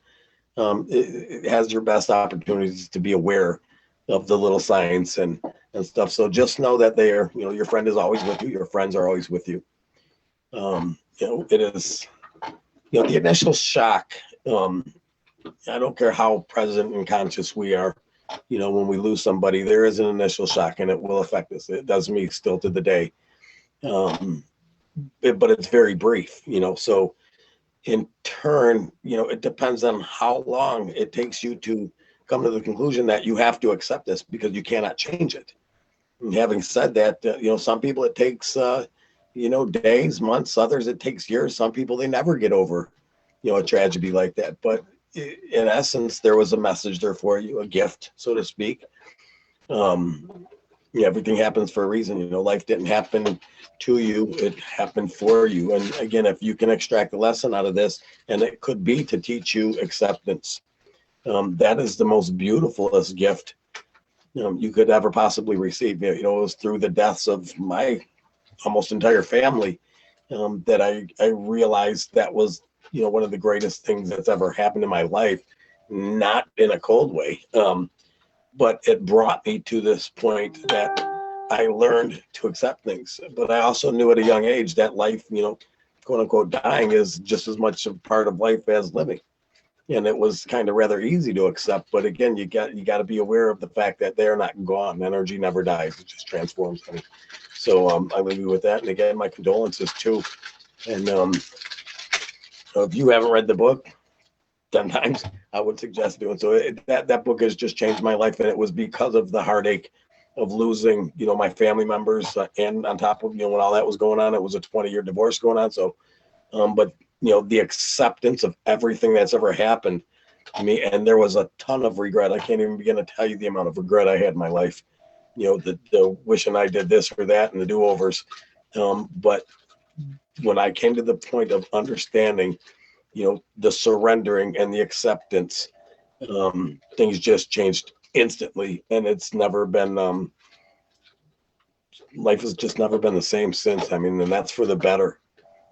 it has your best opportunities to be aware of the little signs and stuff. So just know that they are, your friend is always with you. Your friends are always with you. It is, the initial shock. I don't care how present and conscious we are, when we lose somebody, there is an initial shock and it will affect us. It does me still to the day. But it's very brief, so in turn, it depends on how long it takes you to come to the conclusion that you have to accept this because you cannot change it. And having said that, some people it takes, days, months, others it takes years. Some people, they never get over, a tragedy like that. But in essence, there was a message there for you, a gift, so to speak. Everything happens for a reason. Life didn't happen to you, it happened for you. And again, if you can extract a lesson out of this, and it could be to teach you acceptance, that is the most beautifulest gift you could ever possibly receive. It was through the deaths of my almost entire family that I realized that was, one of the greatest things that's ever happened in my life, not in a cold way. But it brought me to this point that I learned to accept things. But I also knew at a young age that life, quote unquote, dying is just as much a part of life as living. And it was kind of rather easy to accept. But again, you got to be aware of the fact that they're not gone. Energy never dies. It just transforms. So I leave you with that. And again, my condolences too. And if you haven't read the book 10 times, I would suggest doing so. That book has just changed my life, and it was because of the heartache of losing, my family members, and on top of, when all that was going on, it was a 20-year divorce going on. So, but the acceptance of everything that's ever happened to me, and there was a ton of regret. I can't even begin to tell you the amount of regret I had in my life. The wishing I did this or that, and the do-overs. But when I came to the point of understanding, the surrendering and the acceptance, things just changed instantly. And it's never been, life has just never been the same since. And that's for the better.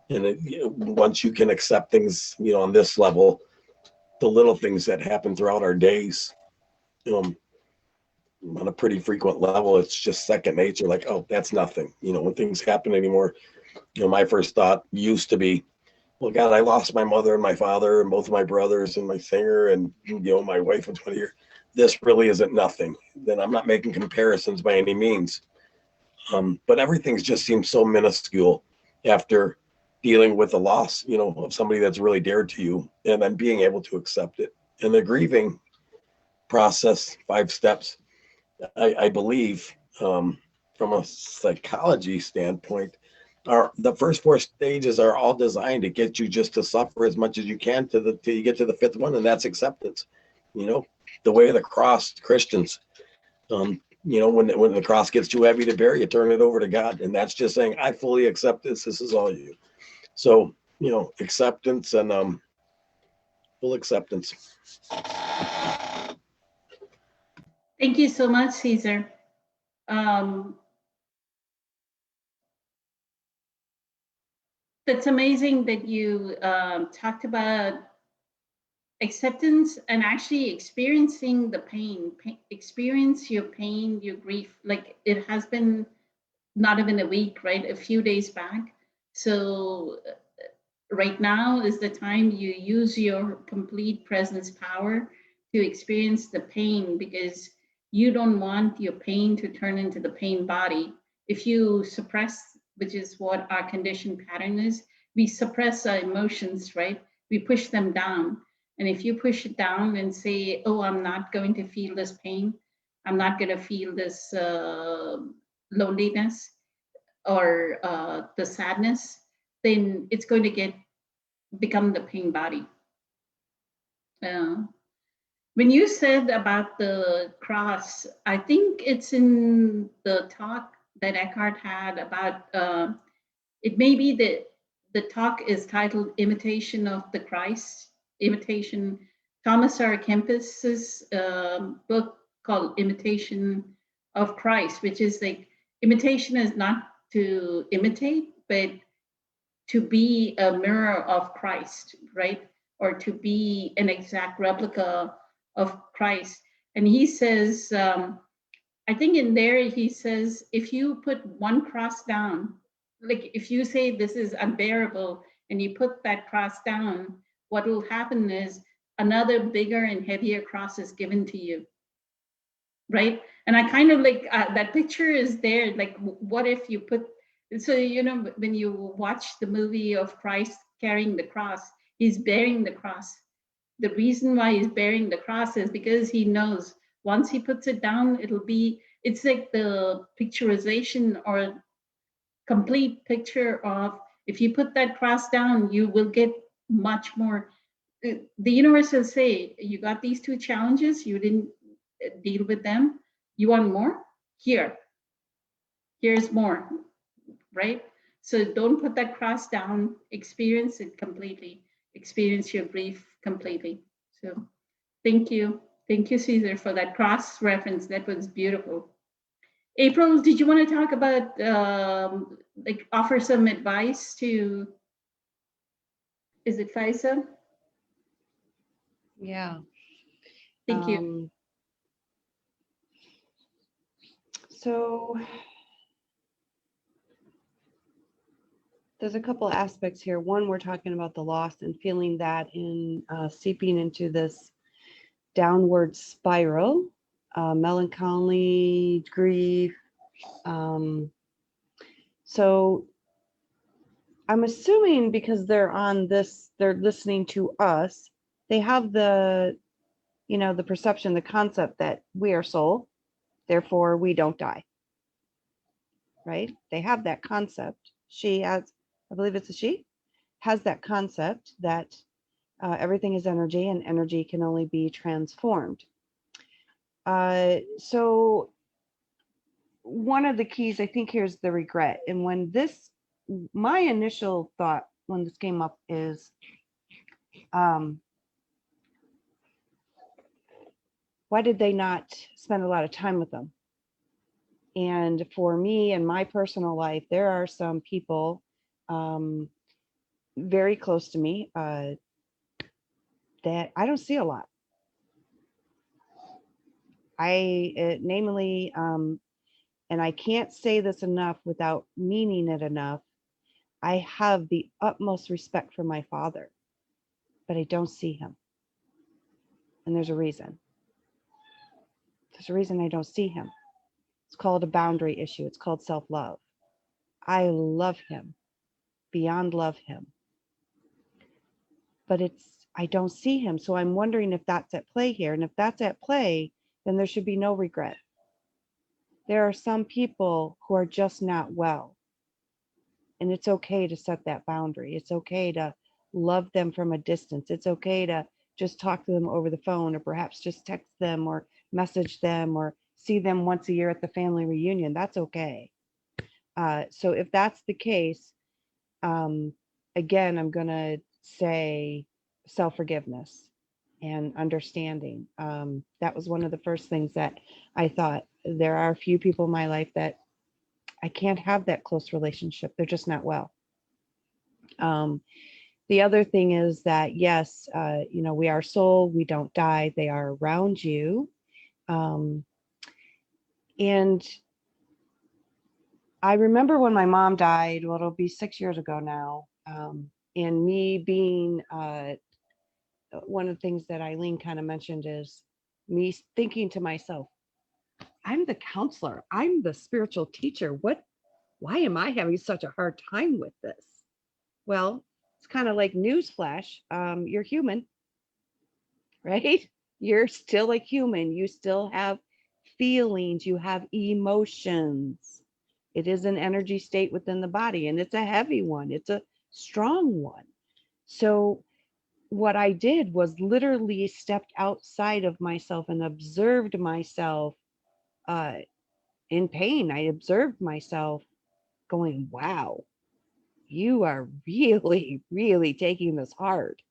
And once you can accept things, on this level, the little things that happen throughout our days, on a pretty frequent level, it's just second nature. Like, oh, that's nothing. When things happen anymore, my first thought used to be, well, God, I lost my mother and my father and both of my brothers and my singer and, my wife of 20 years. This really isn't nothing. Then I'm not making comparisons by any means. But everything's just seems so minuscule after dealing with the loss, of somebody that's really dear to you, and then being able to accept it. And the grieving process, 5 steps, I believe, from a psychology standpoint, the first 4 stages are all designed to get you just to suffer as much as you can till you get to the 5th one, and that's acceptance. The way of the cross, Christians, when the cross gets too heavy to bear, you turn it over to God, and that's just saying, I fully accept this. This is all you. So, acceptance and full acceptance. Thank you so much, Caesar. That's amazing that you talked about acceptance and actually experiencing the pain. Experience your pain, your grief. Like it has been not even a week, right? A few days back. So right now is the time you use your complete presence power to experience the pain, because you don't want your pain to turn into the pain body. If you suppress, which is what our conditioned pattern is, we suppress our emotions, right? We push them down. And if you push it down and say, oh, I'm not going to feel this pain, I'm not going to feel this loneliness or the sadness, then it's going to become the pain body. When you said about the cross, I think it's in the talk that Eckhart had about, it may be that the talk is titled Imitation of the Christ, Imitation, Thomas R. Kempis's book called Imitation of Christ, which is like, imitation is not to imitate, but to be a mirror of Christ, right? Or to be an exact replica of Christ. And he says, I think in there he says, if you put one cross down, like if you say this is unbearable and you put that cross down, what will happen is another bigger and heavier cross is given to you, right? And I kind of like that picture is there. Like, what if you put, so, when you watch the movie of Christ carrying the cross, he's bearing the cross. the reason why he's bearing the cross is because he knows once he puts it down, it's like the picturization or complete picture of if you put that cross down, you will get much more. The universe will say, you got these two challenges, you didn't deal with them. You want more? Here's more, right? So don't put that cross down, experience it completely, experience your grief completely. So thank you. Thank you, Caesar, for that cross reference. That was beautiful. April, did you want to talk about, like offer some advice to, is it FISA? Yeah. Thank you. So there's a couple aspects here. One, we're talking about the loss and feeling that in seeping into this downward spiral, melancholy, grief. So I'm assuming because they're on this, they're listening to us, they have the, the perception, the concept that we are soul, therefore we don't die, right? They have that concept. She has, I believe it's a she, has that concept that everything is energy and energy can only be transformed. So one of the keys, I think, here's the regret. And when this, my initial thought when this came up is, why did they not spend a lot of time with them? And for me in my personal life, there are some people very close to me that I don't see a lot. Namely, and I can't say this enough without meaning it enough, I have the utmost respect for my father, but I don't see him. And there's a reason. There's a reason I don't see him. It's called a boundary issue. It's called self-love. I love him, beyond love him. But I don't see him. So I'm wondering if that's at play here. And if that's at play, then there should be no regret. There are some people who are just not well. And it's okay to set that boundary. It's okay to love them from a distance. It's okay to just talk to them over the phone, or perhaps just text them or message them or see them once a year at the family reunion. That's okay. So if that's the case, again, I'm going to say self-forgiveness and understanding. That was one of the first things that I thought. There are a few people in my life that I can't have that close relationship. They're just not well. The other thing is that, yes, we are soul, we don't die. They are around you. And I remember when my mom died, well, it'll be 6 years ago now. And me being, one of the things that Eileen kind of mentioned is me thinking to myself, I'm the counselor, I'm the spiritual teacher. Why am I having such a hard time with this? Well, it's kind of like newsflash. You're human, right? You're still a human. You still have feelings. You have emotions. It is an energy state within the body, and it's a heavy one. It's a strong one. So what I did was literally stepped outside of myself and observed myself in pain. I observed myself going, wow, you are really, really taking this hard.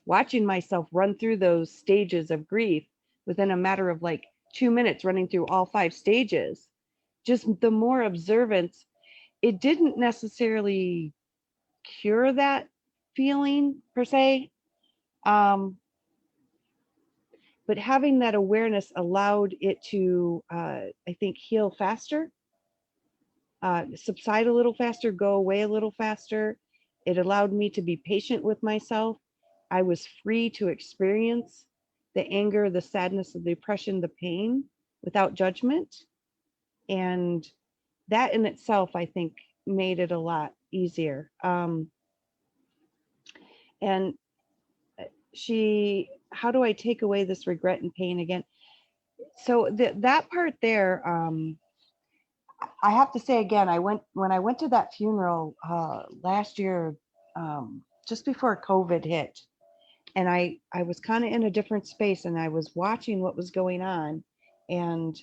Watching myself run through those stages of grief within a matter of like 2 minutes, running through all 5 stages, just the more observance, it didn't necessarily cure that feeling per se. But having that awareness allowed it to, I think, heal faster, subside a little faster, go away a little faster. It allowed me to be patient with myself. I was free to experience the anger, the sadness, the depression, the pain without judgment. And that in itself, I think, made it a lot easier. And how do I take away this regret and pain again? So that part there, I have to say again, when I went to that funeral last year, just before COVID hit, and I was kind of in a different space, and I was watching what was going on, and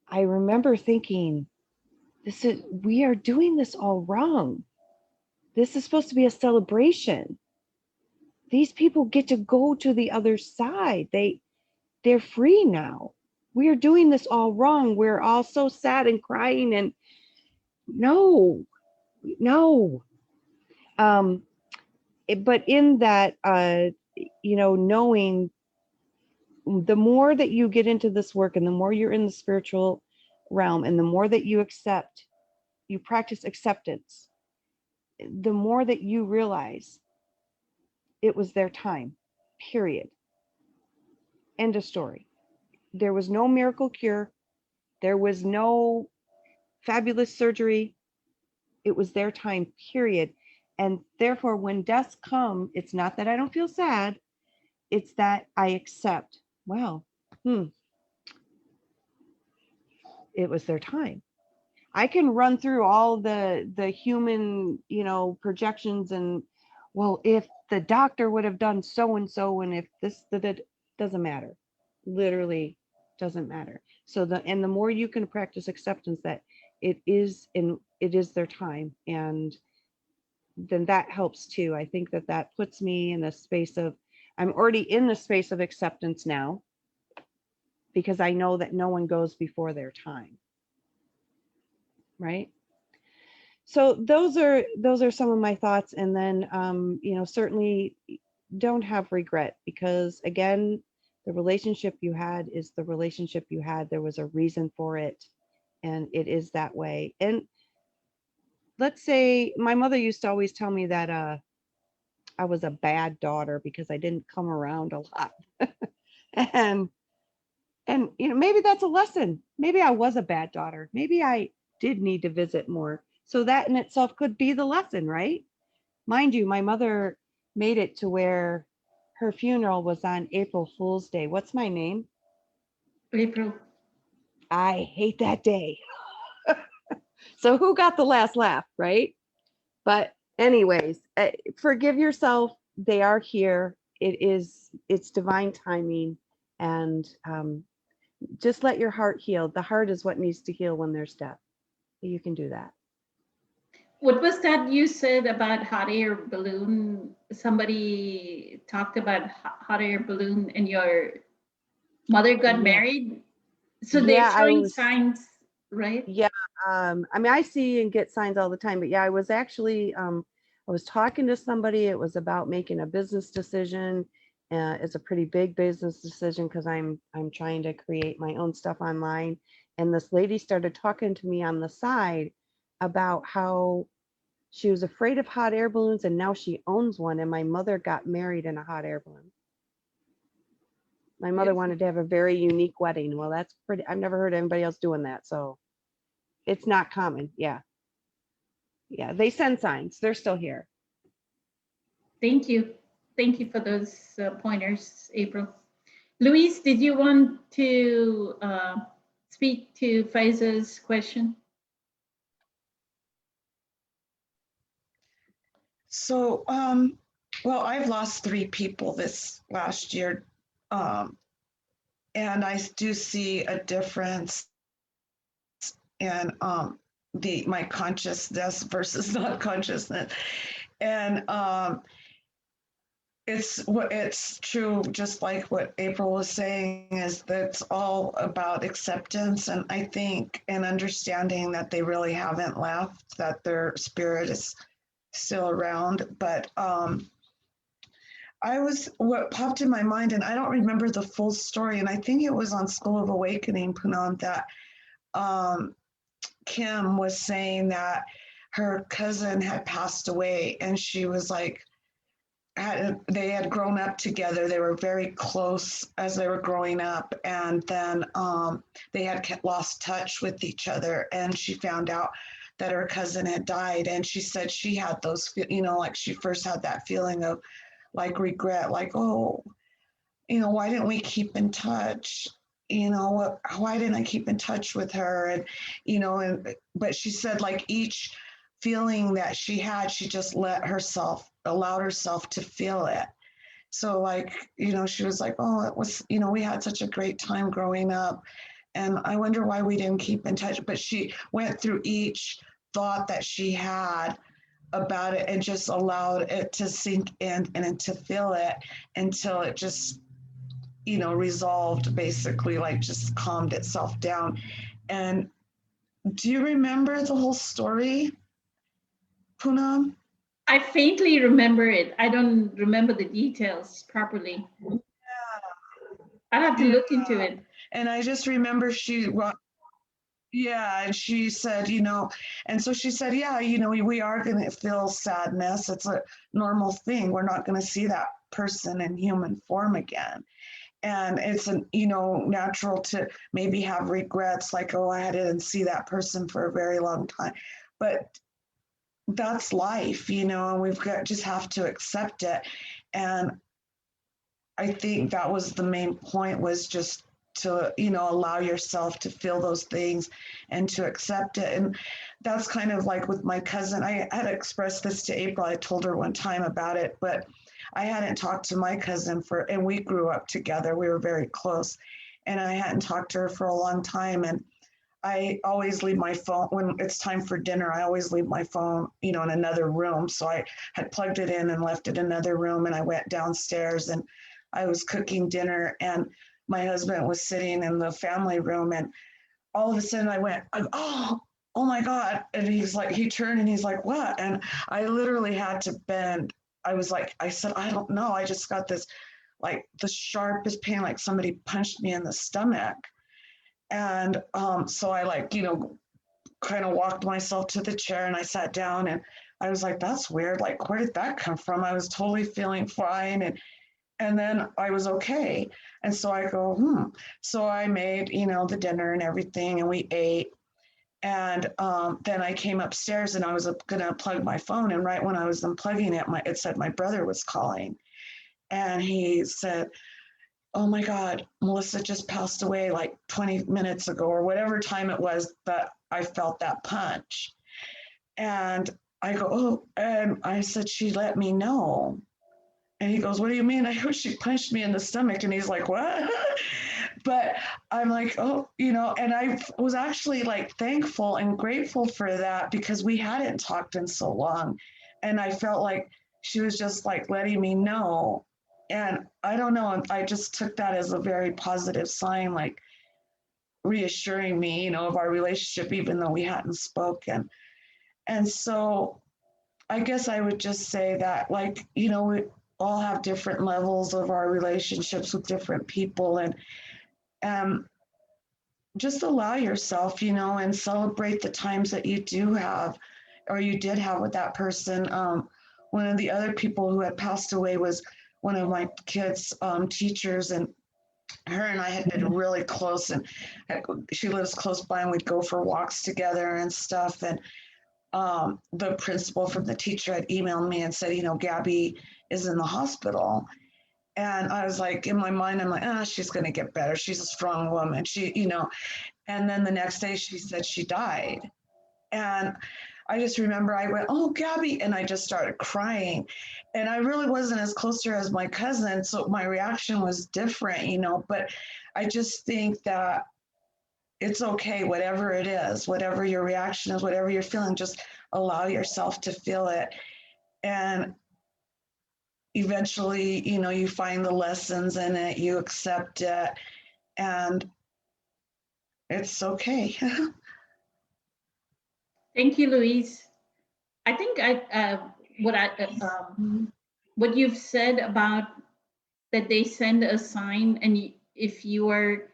I remember thinking, we are doing this all wrong. This is supposed to be a celebration. These people get to go to the other side. They're free now. We are doing this all wrong. We're all so sad and crying, and no. But in that, knowing the more that you get into this work, and the more you're in the spiritual realm, and the more that you practice acceptance, the more that you realize it was their time, period. End of story. There was no miracle cure. There was no fabulous surgery. It was their time, period. And therefore, when deaths come, it's not that I don't feel sad. It's that I accept, well, it was their time. I can run through all the human, projections, and, well, if the doctor would have done so and so, and if this, that doesn't matter. Literally doesn't matter. So the more you can practice acceptance that it is their time, and then that helps too. I think that puts me in a space of, I'm already in the space of acceptance now, because I know that no one goes before their time. Right? So those are some of my thoughts. And then certainly don't have regret, because again, the relationship you had is the relationship you had. There was a reason for it, and it is that way. And let's say my mother used to always tell me that I was a bad daughter because I didn't come around a lot. and maybe that's a lesson. Maybe I was a bad daughter. Maybe I did need to visit more. So that in itself could be the lesson, right? Mind you, my mother made it to where her funeral was on April Fool's Day. What's my name? April. I hate that day. So who got the last laugh, right? But anyways, forgive yourself. They are here. It's divine timing, and just let your heart heal. The heart is what needs to heal when there's death. You can do that. What was that you said about hot air balloon? Somebody talked about hot air balloon, and your mother got married. So they're showing signs, right? Yeah. I mean, I see and get signs all the time, but yeah, I was actually, I was talking to somebody. It was about making a business decision. It's a pretty big business decision, because I'm trying to create my own stuff online. And this lady started talking to me on the side about how she was afraid of hot air balloons, and now she owns one. And my mother got married in a hot air balloon. My mother wanted to have a very unique wedding. Well, that's pretty, I've never heard anybody else doing that. So it's not common. Yeah. Yeah. They send signs. They're still here. Thank you. Thank you for those pointers, April. Louise, did you want to speak to Faiza's question? So, well, I've lost 3 people this last year. And I do see a difference in my consciousness versus not consciousness. And it's true, just like what April was saying, is that it's all about acceptance. And I think, and understanding that they really haven't left, that their spirit is still around. But what popped in my mind, and I don't remember the full story, and I think it was on School of Awakening, Poonam, that Kim was saying that her cousin had passed away, and she was like, they had grown up together. They were very close as they were growing up, and then they had lost touch with each other, and she found out that her cousin had died, and she said she had those, like she first had that feeling of like regret, like, oh, why didn't we keep in touch? Why didn't I keep in touch with her? And, but she said like each feeling that she had, she just allowed herself to feel it. So like, she was like, oh, it was, we had such a great time growing up. And I wonder why we didn't keep in touch. But she went through each thought that she had about it and just allowed it to sink in and to feel it until it just, resolved, basically, like just calmed itself down. And do you remember the whole story, Poonam? I faintly remember it. I don't remember the details properly. I'll have to look into it. And I just remember and she said, and so she said, yeah, we are going to feel sadness. It's a normal thing. We're not going to see that person in human form again. And it's natural to maybe have regrets, like, oh, I didn't see that person for a very long time. But that's life, and we've just have to accept it. And I think that was the main point, was just to, allow yourself to feel those things and to accept it. And that's kind of like with my cousin. I had expressed this to April. I told her one time about it, but I hadn't talked to my cousin and we grew up together. We were very close, and I hadn't talked to her for a long time. And I always leave my phone when it's time for dinner. I always leave my phone, in another room. So I had plugged it in and left it in another room. And I went downstairs and I was cooking dinner, and my husband was sitting in the family room. And all of a sudden I went, oh my God. And he's like, he turned and he's like, what? And I literally had to bend. I was like, I said, I don't know. I just got this, like the sharpest pain, like somebody punched me in the stomach. And so I kind of walked myself to the chair and I sat down, and I was like, that's weird. Like, where did that come from? I was totally feeling fine. And then I was okay. And so I go, So I made, the dinner and everything, and we ate. And then I came upstairs and I was going to plug my phone. And right when I was unplugging it, it said my brother was calling. And he said, oh my God, Melissa just passed away like 20 minutes ago, or whatever time it was that I felt that punch. And I go, oh, and I said, she let me know. And he goes, what do you mean? I go, she punched me in the stomach. And he's like, what? But I'm like, oh, and I was actually like thankful and grateful for that, because we hadn't talked in so long. And I felt like she was just like letting me know. And I don't know, I just took that as a very positive sign, like reassuring me, of our relationship, even though we hadn't spoken. And so I guess I would just say that, like, we all have different levels of our relationships with different people, and just allow yourself, and celebrate the times that you do have, or you did have with that person. One of the other people who had passed away was one of my kids' teachers, and her and I had been really close, and she lives close by, and we'd go for walks together and stuff. And the principal from the teacher had emailed me and said, Gabby is in the hospital. And I was like, in my mind, I'm like, she's going to get better. She's a strong woman. And then the next day she said she died. And I just remember I went, oh, Gabby. And I just started crying. And I really wasn't as close to her as my cousin. So my reaction was different, but I just think that it's okay, whatever it is, whatever your reaction is, whatever you're feeling, just allow yourself to feel it. And eventually, you find the lessons in it, you accept it, and it's okay. Thank you, Louise. I think what you've said about that they send a sign, and if you are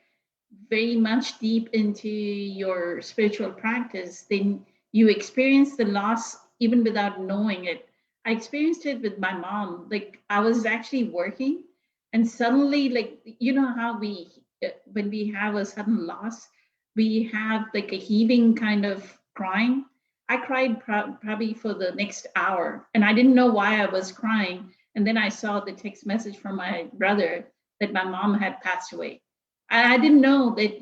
very much deep into your spiritual practice, then you experience the loss even without knowing it. I experienced it with my mom. Like, I was actually working, and suddenly, like, how when we have a sudden loss, we have like a heaving kind of crying. I cried probably for the next hour, and I didn't know why I was crying. And then I saw the text message from my brother that my mom had passed away. I didn't know that.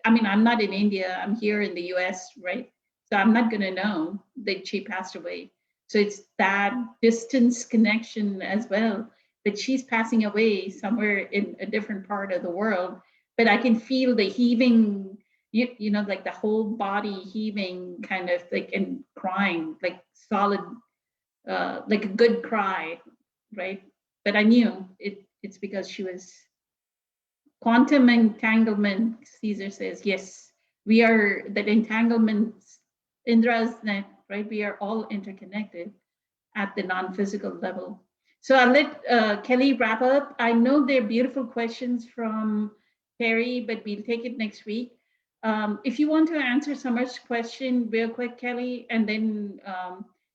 I mean, I'm not in India, I'm here in the US, right? So I'm not going to know that she passed away. So it's that distance connection as well, that she's passing away somewhere in a different part of the world, but I can feel the heaving, you know, like the whole body heaving kind of like, and crying, like solid, like a good cry, right? But I knew it's because she was quantum entanglement. Caesar says, yes, we are that entanglement, Indra's net, right? We are all interconnected at the non-physical level. So I'll let Kelly wrap up. I know they're beautiful questions from Perry, but we'll take it next week. If you want to answer Summer's question real quick, Kelly, and then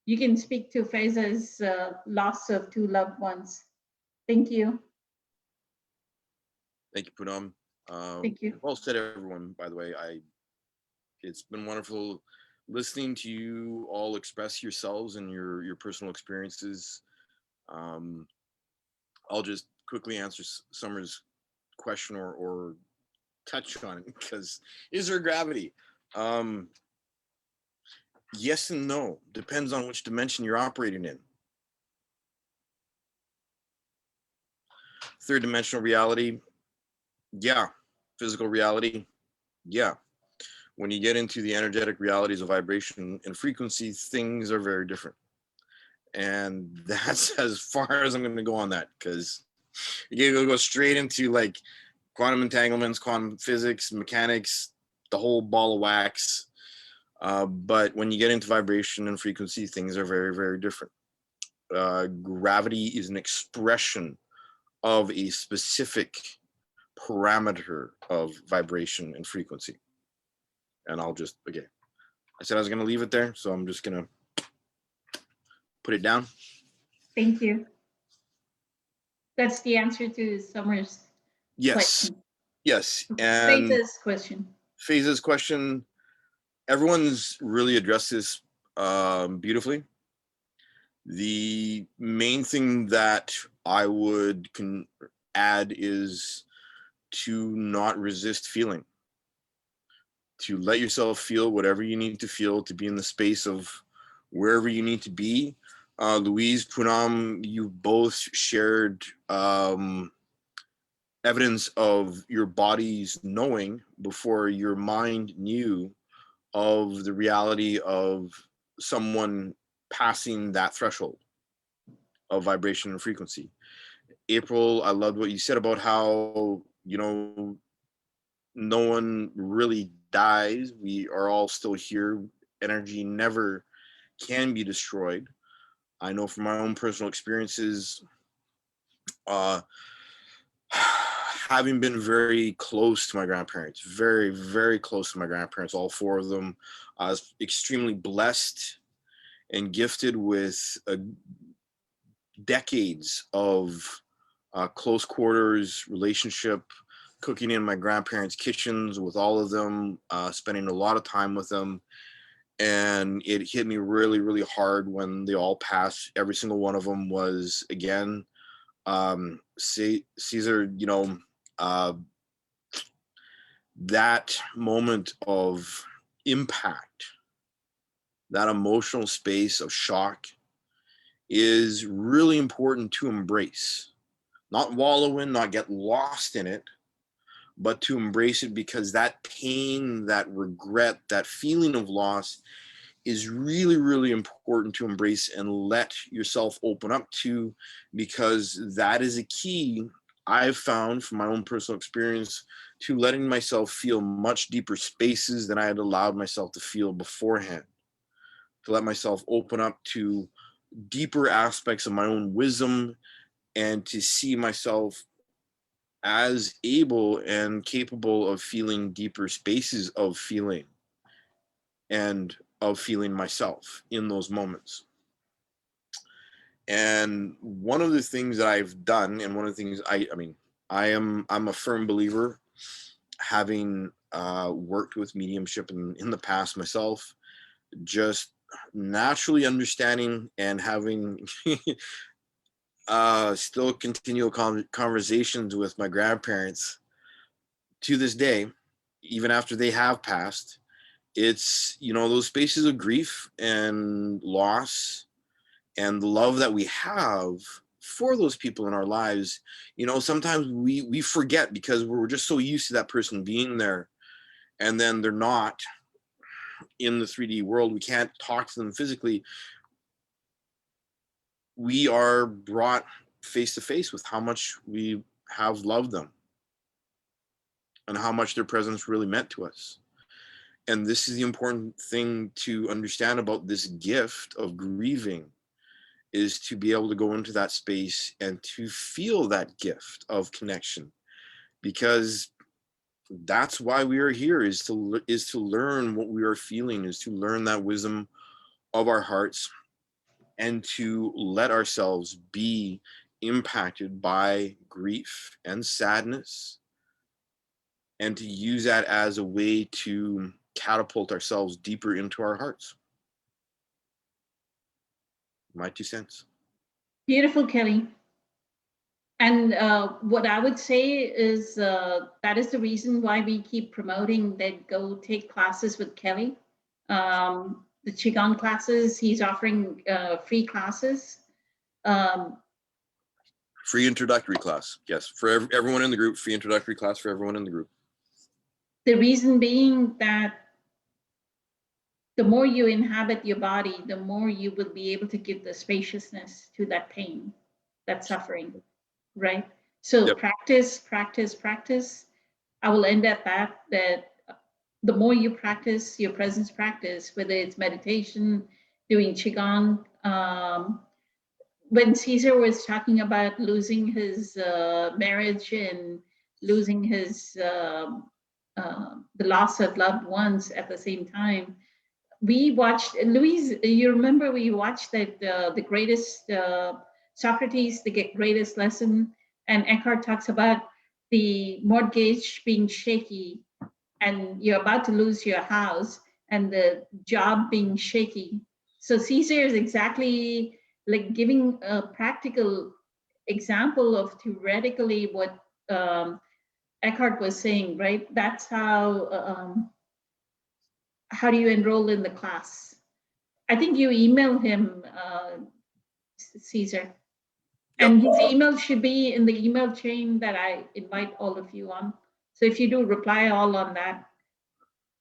you can speak to Faiza's loss of 2 loved ones. Thank you. Thank you, Poonam. Thank you. Well said, everyone. By the way, it's been wonderful listening to you all express yourselves and your personal experiences. I'll just quickly answer Summer's question or touch on it, because is there gravity? Yes and no. Depends on which dimension you're operating in. Third dimensional reality, yeah. Physical reality, yeah. When you get into the energetic realities of vibration and frequency, things are very different. And that's as far as I'm going to go on that, because you're going to go straight into like quantum entanglements, quantum physics, mechanics, the whole ball of wax. But when you get into vibration and frequency, things are very, very different. Gravity is an expression of a specific parameter of vibration and frequency. And I'll just, again, I said I was going to leave it there, so I'm just going to put it down. Thank you. That's the answer to Summer's question. Yes. And Faiza's question. Faiza's question, everyone's really addressed this beautifully. The main thing that I would add is to not resist feeling, to let yourself feel whatever you need to feel, to be in the space of wherever you need to be. Louise, Poonam, you both shared evidence of your body's knowing before your mind knew of the reality of someone passing that threshold of vibration and frequency. April, I loved what you said about how, no one really dies. We are all still here. Energy never can be destroyed. I know from my own personal experiences, having been very close to my grandparents, very, very close to my grandparents, all 4 of them, I was extremely blessed and gifted with decades of close quarters relationship, cooking in my grandparents' kitchens with all of them, spending a lot of time with them. And it hit me really, really hard when they all passed. Every single one of them was, again, Caesar, that moment of impact, that emotional space of shock is really important to embrace. Not wallow in, not get lost in it, but to embrace it, because that pain, that regret, that feeling of loss is really, really important to embrace and let yourself open up to, because that is a key I've found from my own personal experience to letting myself feel much deeper spaces than I had allowed myself to feel beforehand, to let myself open up to deeper aspects of my own wisdom and to see myself as able and capable of feeling deeper spaces of feeling and of feeling myself in those moments. And one of the things that I've done, and one of the things I'm a firm believer, having worked with mediumship in the past myself, just naturally understanding and having still continual conversations with my grandparents to this day, even after they have passed. It's, you know, those spaces of grief and loss and the love that we have for those people in our lives. You know, sometimes we forget because we're just so used to that person being there, and then they're not in the 3D world. We can't talk to them physically. We are brought face to face with how much we have loved them and how much their presence really meant to us. And this is the important thing to understand about this gift of grieving, is to be able to go into that space and to feel that gift of connection, because that's why we are here, is to learn what we are feeling, is to learn that wisdom of our hearts, and to let ourselves be impacted by grief and sadness, and to use that as a way to catapult ourselves deeper into our hearts. My 2 cents. Beautiful, Kelly. And what I would say is that is the reason why we keep promoting that go take classes with Kelly. The Qigong classes, he's offering free classes. Free introductory class. Yes, for everyone in the group, free introductory class for everyone in the group. The reason being that the more you inhabit your body, the more you will be able to give the spaciousness to that pain, that suffering, right? So Yep. practice, practice, practice. I will end at that the more you practice your presence practice, whether it's meditation, doing Qigong. When Caesar was talking about losing his marriage and losing his the loss of loved ones at the same time, we watched, Louise, you remember we watched that the greatest Socrates, the greatest lesson, and Eckhart talks about the mortgage being shaky and you're about to lose your house and the job being shaky. So Caesar is exactly like giving a practical example of theoretically what Eckhart was saying, right? That's how do you enroll in the class? I think you email him, Caesar. Yep. And his email should be in the email chain that I invite all of you on. So if you do reply all on that,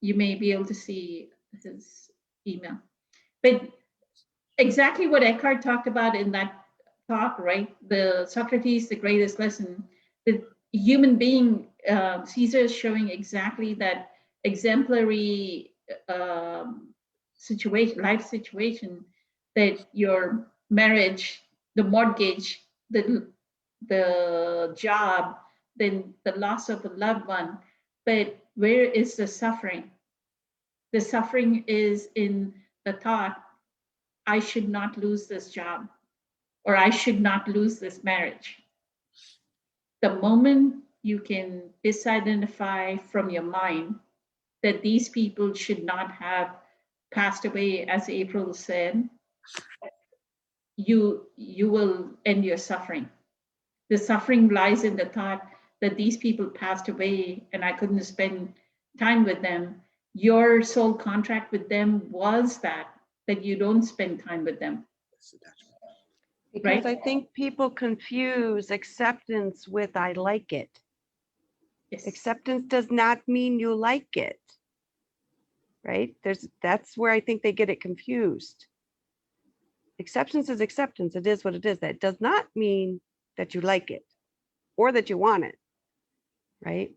you may be able to see his email. But exactly what Eckhart talked about in that talk, right? The Socrates, the greatest lesson, the human being, Caesar is showing exactly that exemplary situation, life situation, that your marriage, the mortgage, the job, then the loss of a loved one. But where is the suffering? The suffering is in the thought, I should not lose this job, or I should not lose this marriage. The moment you can disidentify from your mind that these people should not have passed away, as April said, you will end your suffering. The suffering lies in the thought that these people passed away and I couldn't spend time with them. Your soul contract with them was that you don't spend time with them. Because Right? I think people confuse acceptance with I like it. Yes. Acceptance does not mean you like it. Right? That's where I think they get it confused. Acceptance is acceptance. It is what it is. That does not mean that you like it or that you want it. Right?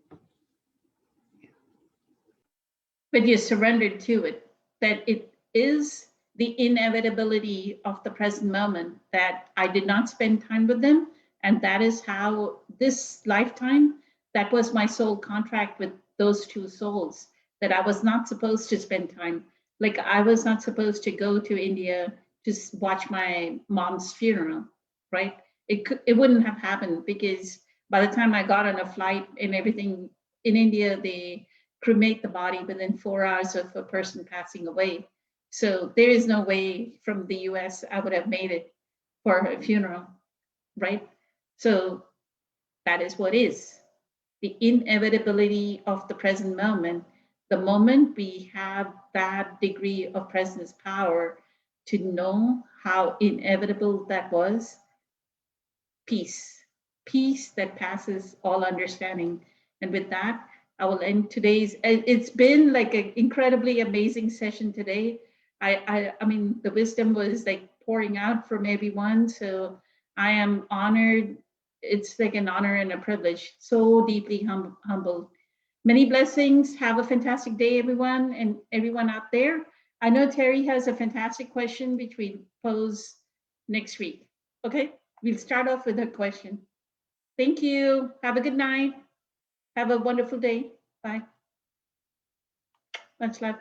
But you surrendered to it, that it is the inevitability of the present moment, that I did not spend time with them. And that is how this lifetime, that was my soul contract with those two souls, that I was not supposed to spend time. Like I was not supposed to go to India to watch my mom's funeral, right? It wouldn't have happened, because by the time I got on a flight and everything in India, they cremate the body within 4 hours of a person passing away. So there is no way from the US I would have made it for her funeral. right? So that is what is the inevitability of the present moment. The moment we have that degree of presence power to know how inevitable that was, peace, peace that passes all understanding. And with that, I will end today's. It's been like an incredibly amazing session today. I mean, the wisdom was like pouring out from everyone. So I am honored. It's like an honor and a privilege. So deeply humbled. Many blessings. Have a fantastic day, everyone, and everyone out there. I know Terry has a fantastic question which we pose next week. Okay, we'll start off with a question. Thank you. Have a good night. Have a wonderful day. Bye. Much love.